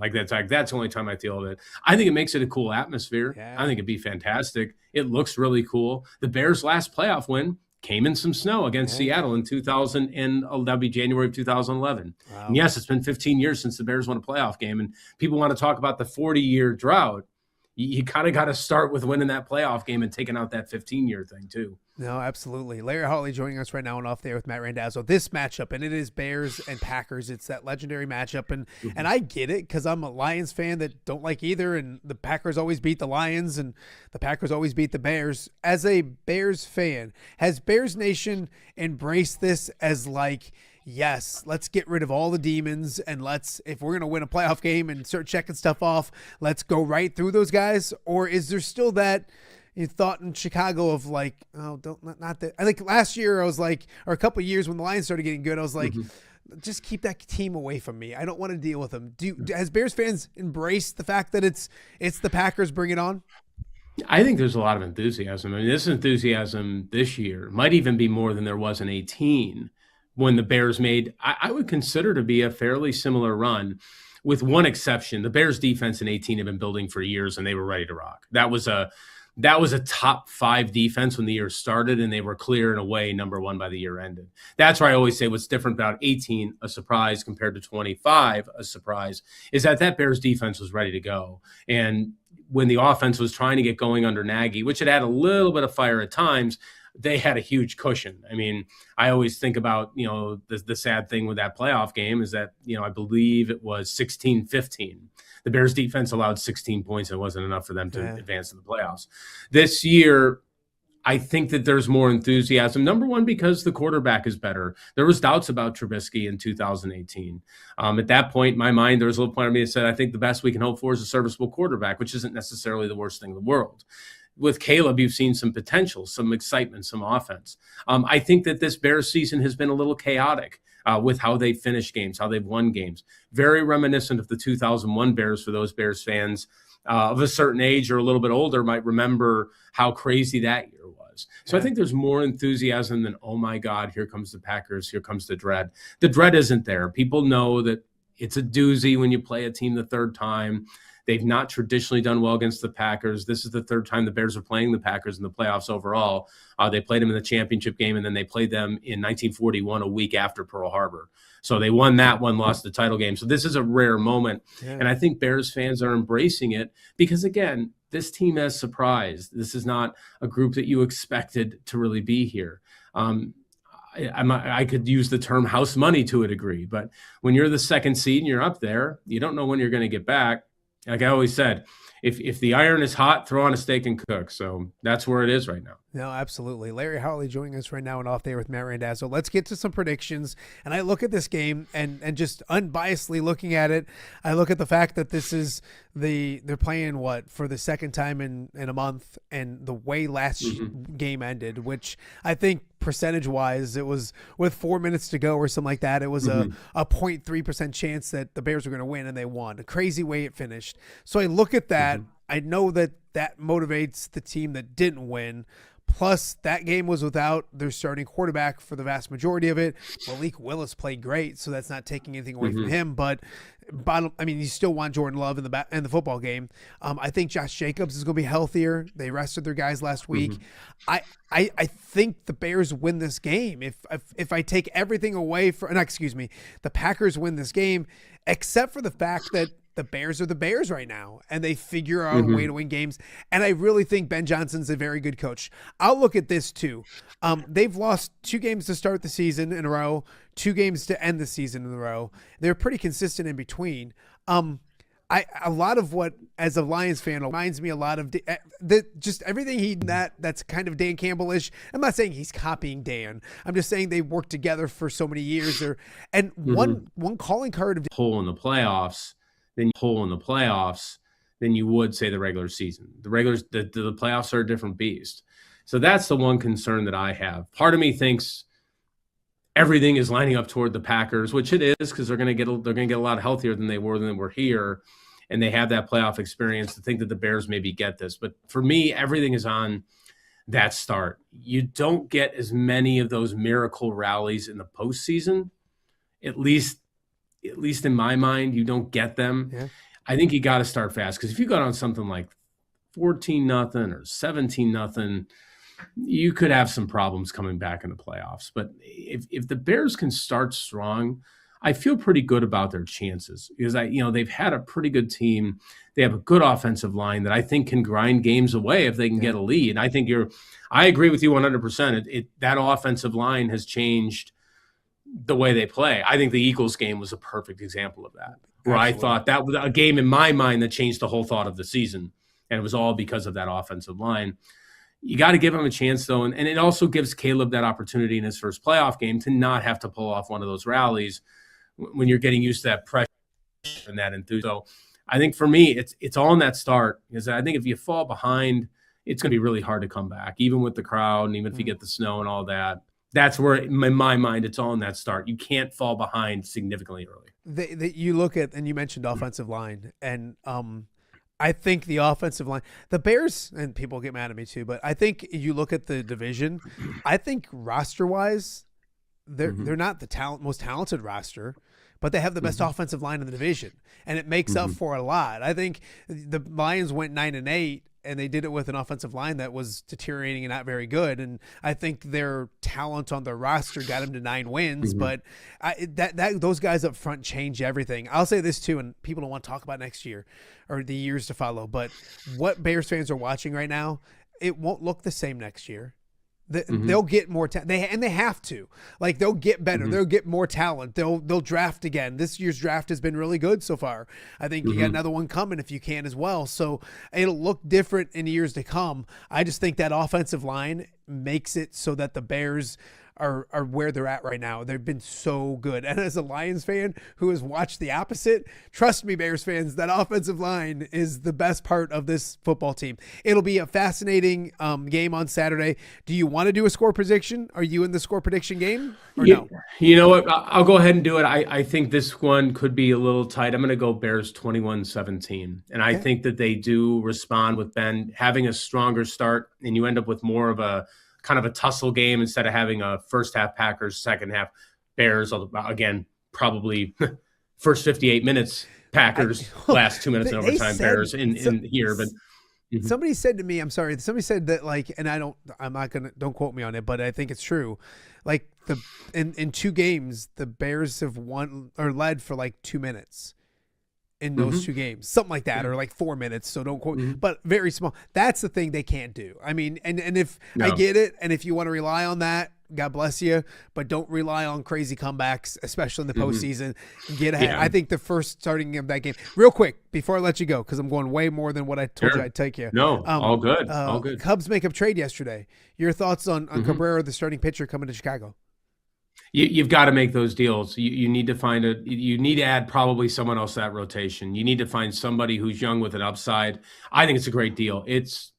That's the only time I feel it. I think it makes it a cool atmosphere. Yeah. I think it'd be fantastic. It looks really cool. The Bears' last playoff win came in some snow against Seattle in 2000, and that'll be January of 2011. Wow. And yes, it's been 15 years since the Bears won a playoff game, and people want to talk about the 40-year drought. You kind of got to start with winning that playoff game and taking out that 15-year thing too. No, absolutely. Larry Hawley joining us right now and Off the Air with Matt Randazzo. This matchup, and it is Bears and Packers. It's that legendary matchup, and I get it because I'm a Lions fan that don't like either, and the Packers always beat the Lions, and the Packers always beat the Bears. As a Bears fan, has Bears Nation embraced this as like, yes, let's get rid of all the demons, and if we're going to win a playoff game and start checking stuff off, let's go right through those guys? Or is there still that thought in Chicago of like, oh, not that? I think last year I was like, or a couple of years when the Lions started getting good, I was like, just keep that team away from me. I don't want to deal with them. Has Bears fans embraced the fact that it's the Packers, bring it on? I think there's a lot of enthusiasm. I mean, this enthusiasm this year might even be more than there was in 2018. When the Bears made, I would consider to be a fairly similar run, with one exception. The Bears defense in 2018 had been building for years, and they were ready to rock. That was a top 5 defense when the year started, and they were clear and away number 1 by the year ended. That's why I always say what's different about 18, a surprise, compared to 25, a surprise, is that Bears defense was ready to go. And when the offense was trying to get going under Nagy, which had a little bit of fire at times, they had a huge cushion. I mean, I always think about, the sad thing with that playoff game is that, I believe it was 16-15. The Bears defense allowed 16 points and it wasn't enough for them to advance to the playoffs. This year, I think that there's more enthusiasm. Number one, because the quarterback is better. There was doubts about Trubisky in 2018. At that point, in my mind, there was a little point of me that said, I think the best we can hope for is a serviceable quarterback, which isn't necessarily the worst thing in the world. With Caleb, you've seen some potential, some excitement, some offense. I think that this Bears season has been a little chaotic with how they finished games, how they've won games. Very reminiscent of the 2001 Bears for those Bears fans of a certain age or a little bit older might remember how crazy that year was. So I think there's more enthusiasm than, oh my God, here comes the Packers, here comes the dread. The dread isn't there. People know that it's a doozy when you play a team the third time. They've not traditionally done well against the Packers. This is the third time the Bears are playing the Packers in the playoffs overall. They played them in the championship game, and then they played them in 1941, a week after Pearl Harbor. So they won that one, lost the title game. So this is a rare moment. Yeah. And I think Bears fans are embracing it because, again, this team has surprised. This is not a group that you expected to really be here. I could use the term house money to a degree, but when you're the second seed and you're up there, you don't know when you're going to get back. Like I always said, if the iron is hot, throw on a steak and cook. So that's where it is right now. No, absolutely. Larry Hawley joining us right now and Off the Air with Matt Randazzo. Let's get to some predictions. And I look at this game and just unbiasedly looking at it, I look at the fact that this is they're playing for the second time in a month, and the way last game ended, which I think percentage-wise, it was with 4 minutes to go or something like that. It was a 0.3% chance that the Bears were going to win, and they won. A crazy way it finished. So I look at that. I know that motivates the team that didn't win. Plus, that game was without their starting quarterback for the vast majority of it. Malik Willis played great, so that's not taking anything away from him. But you still want Jordan Love in the football game. I think Josh Jacobs is going to be healthier. They rested their guys last week. I think the Bears win this game. If I take everything away the Packers win this game, except for the fact that the Bears are the Bears right now, and they figure out a way to win games. And I really think Ben Johnson's a very good coach. I'll look at this too. They've lost 2 games to start the season in a row, 2 games to end the season in a row. They're pretty consistent in between. A lot of what, as a Lions fan, reminds me a lot of just everything that's kind of Dan Campbell-ish. I'm not saying he's copying Dan. I'm just saying they worked together for so many years. One calling card of hole in the playoffs. Than you would say the regular season. The playoffs are a different beast. So that's the one concern that I have. Part of me thinks everything is lining up toward the Packers, which it is, because they're going to get a lot healthier than they were here, and they have that playoff experience to think that the Bears maybe get this. But for me, everything is on that start. You don't get as many of those miracle rallies in the postseason, at least at least in my mind, you don't get them. Yeah. I think you got to start fast, because if you got on something like 14-0 or 17-0, you could have some problems coming back in the playoffs. But if the Bears can start strong, I feel pretty good about their chances, because they've had a pretty good team. They have a good offensive line that I think can grind games away if they can get a lead. And I agree with you 100%. That offensive line has changed the way they play. I think the Eagles game was a perfect example of that, where Absolutely. I thought that was a game in my mind that changed the whole thought of the season. And it was all because of that offensive line. You got to give him a chance, though. And it also gives Caleb that opportunity in his first playoff game to not have to pull off one of those rallies when you're getting used to that pressure and that enthusiasm. So I think for me, it's all in that start, because I think if you fall behind, it's going to be really hard to come back, even with the crowd and even if you get the snow and all that. That's where, in my mind, it's all in that start. You can't fall behind significantly early. You look at, and you mentioned offensive line, and I think the offensive line, the Bears, and people get mad at me too, but I think you look at the division, I think roster-wise, they're not the most talented roster, but they have the best offensive line in the division, and it makes up for a lot. I think the Lions went 9-8, and they did it with an offensive line that was deteriorating and not very good. And I think their talent on their roster got them to 9 wins, but those guys up front change everything. I'll say this too, and people don't want to talk about next year or the years to follow, but what Bears fans are watching right now, it won't look the same next year. They'll get more talent. They have to. Like, they'll get better. They'll get more talent. They'll draft again. This year's draft has been really good so far. I think you got another one coming if you can as well. So it'll look different in years to come. I just think that offensive line makes it so that the Bears are where they're at right now. They've been so good. And as a Lions fan who has watched the opposite, trust me, Bears fans, that offensive line is the best part of this football team. It'll be a fascinating game on Saturday. Do you want to do a score prediction? Are you in the score prediction game or no? You know what? I'll go ahead and do it. I think this one could be a little tight. I'm going to go Bears 21-17. And I think that they do respond with Ben having a stronger start, and you end up with more of a kind of a tussle game instead of having a first half Packers, second half Bears. Again, probably first 58 minutes Packers, last 2 minutes in overtime Bears in here. But somebody said to me, I'm sorry, somebody said that, like, and don't quote me on it, but I think it's true. Like, in 2 games, the Bears have won or led for like 2 minutes in those 2 games, something like that, or like 4 minutes. So don't quote, but very small. That's the thing they can't do. I mean, and if I get it, and if you want to rely on that, God bless you, but don't rely on crazy comebacks, especially in the postseason. Get ahead. I think the first starting of that game, real quick, before I let you go, because I'm going way more than what I told you I'd take you. No, all good. All good. Cubs make up trade yesterday. Your thoughts on Cabrera, the starting pitcher coming to Chicago? You've got to make those deals. You need to you need to add probably someone else to that rotation. You need to find somebody who's young with an upside. I think it's a great deal. It's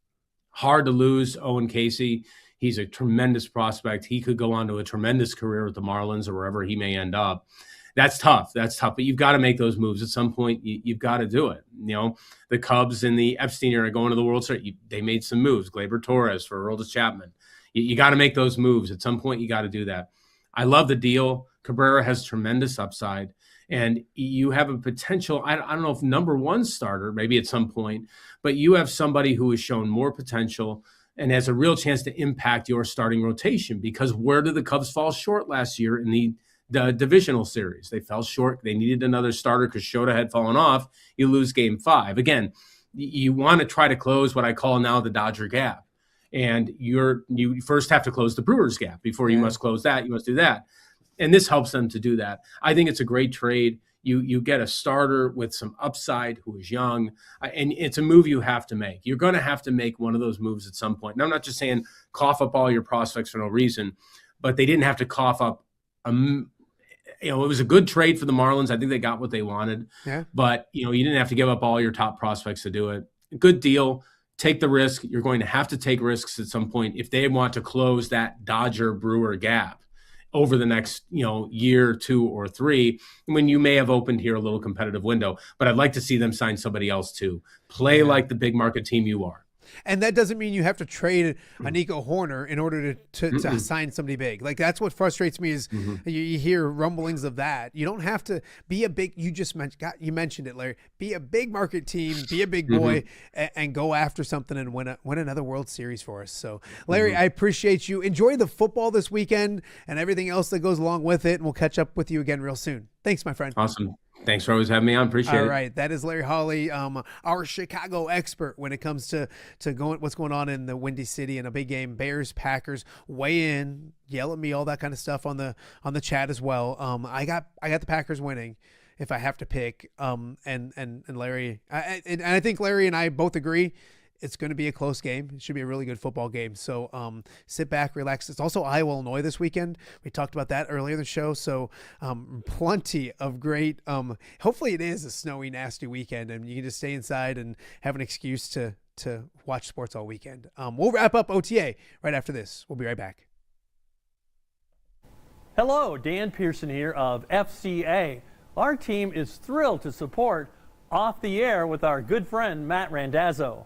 hard to lose Owen Casey. He's a tremendous prospect. He could go on to a tremendous career with the Marlins or wherever he may end up. That's tough. But you've got to make those moves at some point. You've got to do it. You know, the Cubs in the Epstein era going to the World Series, they made some moves. Gleyber Torres for Aroldis Chapman. You got to make those moves. At some point, you got to do that. I love the deal. Cabrera has tremendous upside, and you have a potential, I don't know if number 1 starter, maybe at some point, but you have somebody who has shown more potential and has a real chance to impact your starting rotation, because where did the Cubs fall short last year in the divisional series? They fell short. They needed another starter because Shota had fallen off. You lose game 5. Again, you want to try to close what I call now the Dodger gap. And you first have to close the Brewers gap before you must close that. You must do that. And this helps them to do that. I think it's a great trade. You get a starter with some upside who is young, and it's a move you have to make. You're going to have to make one of those moves at some point. And I'm not just saying cough up all your prospects for no reason, but they didn't have to cough up. It was a good trade for the Marlins. I think they got what they wanted. Yeah. But you didn't have to give up all your top prospects to do it. Good deal. Take the risk. You're going to have to take risks at some point if they want to close that Dodger-Brewer gap over the next, year, 2 or 3, when you may have opened here a little competitive window. But I'd like to see them sign somebody else too. Play like the big market team you are. And that doesn't mean you have to trade a Nico Horner in order to sign somebody big. Like, that's what frustrates me is you hear rumblings of that. You don't have to be a big, you mentioned it, Larry, be a big market team, be a big boy, and go after something and win another World Series for us. So, Larry, I appreciate you. Enjoy the football this weekend and everything else that goes along with it, and we'll catch up with you again real soon. Thanks, my friend. Awesome. Thanks for always having me on. Appreciate it. All right. That is Larry Hawley, our Chicago expert when it comes to what's going on in the Windy City in a big game. Bears, Packers, weigh in, yell at me, all that kind of stuff on the chat as well. I got the Packers winning if I have to pick. And Larry, and I think Larry and I both agree it's going to be a close game. It should be a really good football game. So sit back, relax. It's also Iowa, Illinois this weekend. We talked about that earlier in the show. So plenty of great, hopefully it is a snowy, nasty weekend and you can just stay inside and have an excuse to watch sports all weekend. We'll wrap up OTA right after this. We'll be right back. Hello, Dan Pearson here of FCA. Our team is thrilled to support Off the Air with our good friend Matt Randazzo.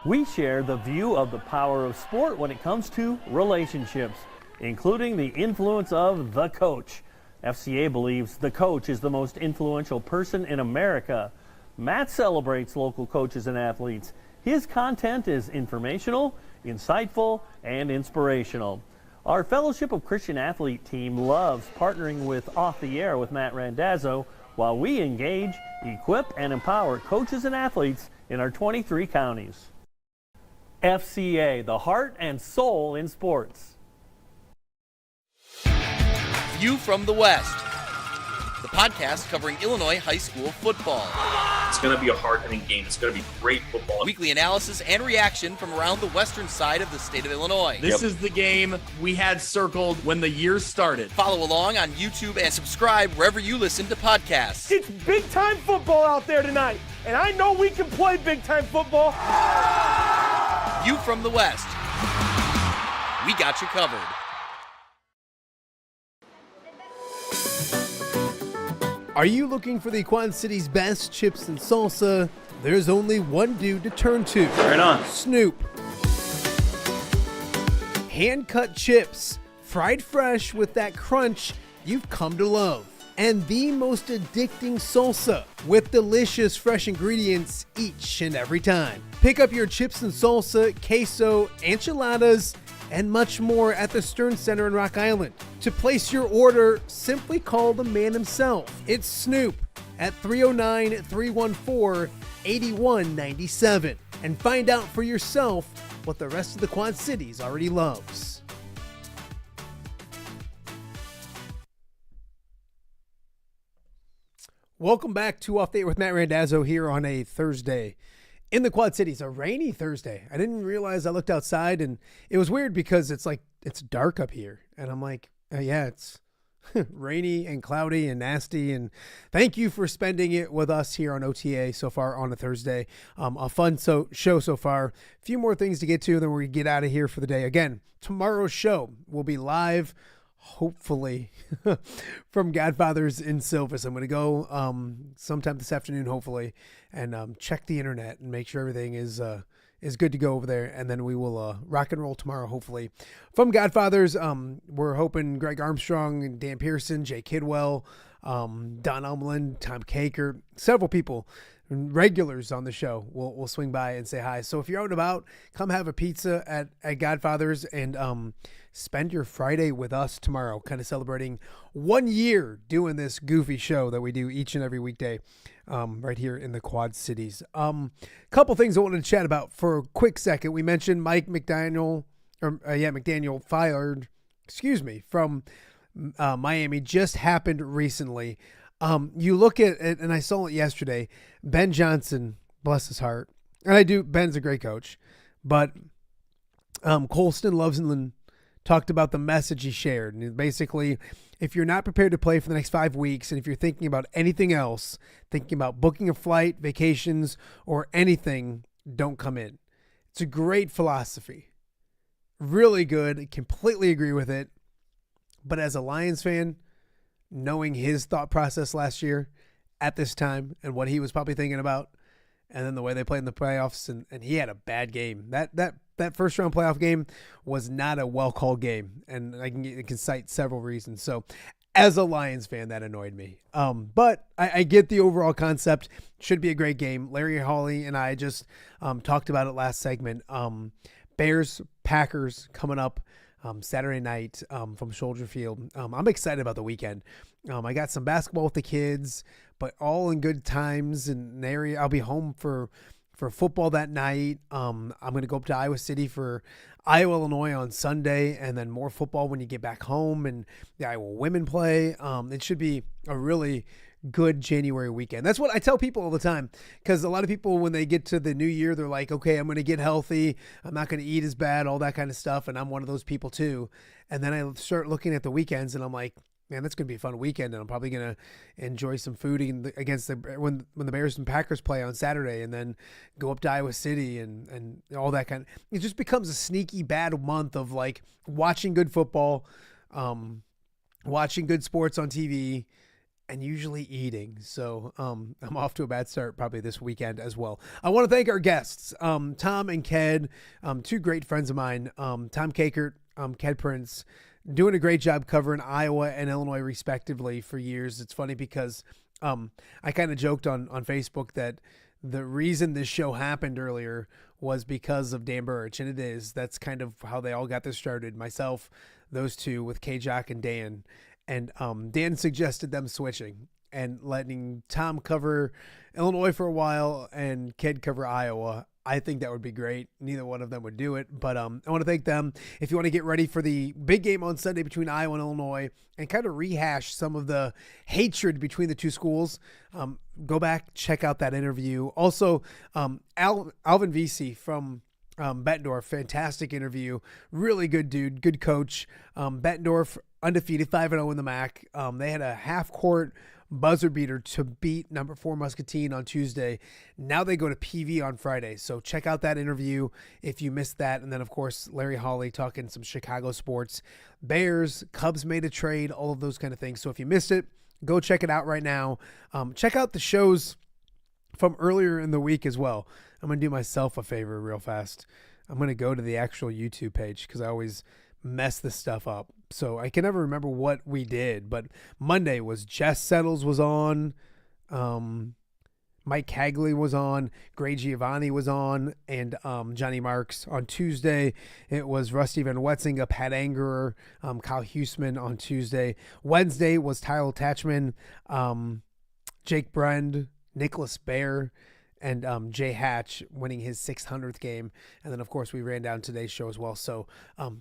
We share the view of the power of sport when it comes to relationships, including the influence of the coach. FCA believes the coach is the most influential person in America. Matt celebrates local coaches and athletes. His content is informational, insightful, and inspirational. Our Fellowship of Christian Athlete team loves partnering with Off the Air with Matt Randazzo while we engage, equip, and empower coaches and athletes in our 23 counties. FCA, the heart and soul in sports. View from the West, the podcast covering Illinois high school football. It's going to be a hard-hitting game. It's going to be great football. Weekly analysis and reaction from around the western side of the state of Illinois. This is the game we had circled when the year started. Follow along on YouTube and subscribe wherever you listen to podcasts. It's big-time football out there tonight, and I know we can play big-time football. View from the West. We got you covered. Are you looking for the Quad City's best chips and salsa? There's only one dude to turn to. Right on. Snoop. Hand-cut chips, fried fresh with that crunch you've come to love. And the most addicting salsa with delicious fresh ingredients each and every time. Pick up your chips and salsa, queso, enchiladas, and much more at the Stern Center in Rock Island. To place your order, simply call the man himself. It's Snoop at 309-314-8197 and find out for yourself what the rest of the Quad Cities already loves. Welcome back to Off the Air with Matt Randazzo here on a Thursday in the Quad Cities, a rainy Thursday. I didn't realize I looked outside and it was weird because it's dark up here. And I'm like, yeah, it's rainy and cloudy and nasty. And thank you for spending it with us here on OTA so far on a Thursday. A fun show so far. A few more things to get to, then we get out of here for the day. Again, tomorrow's show will be live, hopefully, from Godfather's in Silvis. I'm going to go sometime this afternoon, hopefully, and check the internet and make sure everything is good to go over there. And then we will rock and roll tomorrow, hopefully. From Godfather's, we're hoping Greg Armstrong and Dan Pearson, Jay Kidwell, Don Umlin, Tom Kakert, several people, regulars on the show will swing by and say hi. So if you're out and about, come have a pizza at Godfather's and spend your Friday with us tomorrow, kind of celebrating 1 year doing this goofy show that we do each and every weekday right here in the Quad Cities. Couple things I wanted to chat about for a quick second. We mentioned Mike McDaniel, McDaniel fired, from Miami, just happened recently. You look at it, and I saw it yesterday, Ben Johnson, bless his heart, and Ben's a great coach, but Colston Loveland talked about the message he shared. And basically, if you're not prepared to play for the next 5 weeks, and if you're thinking about anything else, thinking about booking a flight, vacations, or anything, don't come in. It's a great philosophy. Really good. I completely agree with it. But as a Lions fan, knowing his thought process last year at this time and what he was probably thinking about, and then the way they played in the playoffs, and he had a bad game. That first round playoff game was not a well called game, and I can cite several reasons. So, as a Lions fan, that annoyed me. But I get the overall concept. Should be a great game. Larry Hawley and I just talked about it last segment. Bears, Packers coming up Saturday night from Soldier Field. I'm excited about the weekend. I got some basketball with the kids, but all in good times and area. I'll be home for football that night. I'm going to go up to Iowa City for Iowa, Illinois on Sunday, and then more football when you get back home and the Iowa women play. It should be a really good January weekend. That's what I tell people all the time, because a lot of people, when they get to the new year, they're like, okay, I'm going to get healthy. I'm not going to eat as bad, all that kind of stuff. And I'm one of those people too. And then I start looking at the weekends and I'm like, man, that's going to be a fun weekend. And I'm probably going to enjoy some food against when the Bears and Packers play on Saturday, and then go up to Iowa City and all that kind of, it just becomes a sneaky bad month of like watching good football, watching good sports on TV, and usually eating. So I'm off to a bad start probably this weekend as well. I want to thank our guests, Tom and Ked, two great friends of mine, Tom Kakert, Ked Prince, doing a great job covering Iowa and Illinois respectively for years. It's funny because I kind of joked on Facebook that the reason this show happened earlier was because of Dan Burridge, and it is. That's kind of how they all got this started. Myself, those two with K-Jock and Dan. And Dan suggested them switching and letting Tom cover Illinois for a while and Ked cover Iowa. I think that would be great. Neither one of them would do it, but I want to thank them. If you want to get ready for the big game on Sunday between Iowa and Illinois and kind of rehash some of the hatred between the two schools, go back, check out that interview. Also, Alvon Vesey from Bettendorf, fantastic interview. Really good dude, good coach. Bettendorf, undefeated, 5-0 in the MAC. They had a half-court buzzer beater to beat number 4 Muscatine on Tuesday. Now they go to PV on Friday. So check out that interview if you missed that. And then, of course, Larry Hawley talking some Chicago sports. Bears, Cubs made a trade, all of those kind of things. So if you missed it, go check it out right now. Check out the shows from earlier in the week as well. I'm going to do myself a favor real fast. I'm going to go to the actual YouTube page because I always mess this stuff up. So I can never remember what we did, but Monday was Jess Settles was on, Mike Cagley was on, Gray Giovanni was on, and Johnny Marks. On Tuesday, it was Rusty Van Wetzinga, Pat Angerer, Kyle Huseman on Tuesday. Wednesday was Tyler Tatchman, Jake Brend, Nicholas Baer, and Jay Hatch winning his 600th game. And then, of course, we ran down today's show as well. So,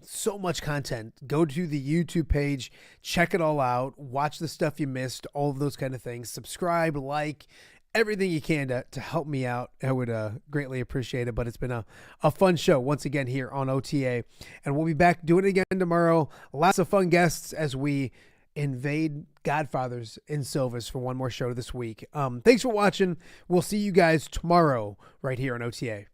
so much content. Go to the YouTube page, check it all out, watch the stuff you missed, all of those kind of things. Subscribe, like, everything you can to help me out. I would greatly appreciate it. But it's been a fun show once again here on OTA. And we'll be back doing it again tomorrow. Lots of fun guests as we invade Godfathers in Silvers for one more show this week. Thanks for watching. We'll see you guys tomorrow right here on OTA.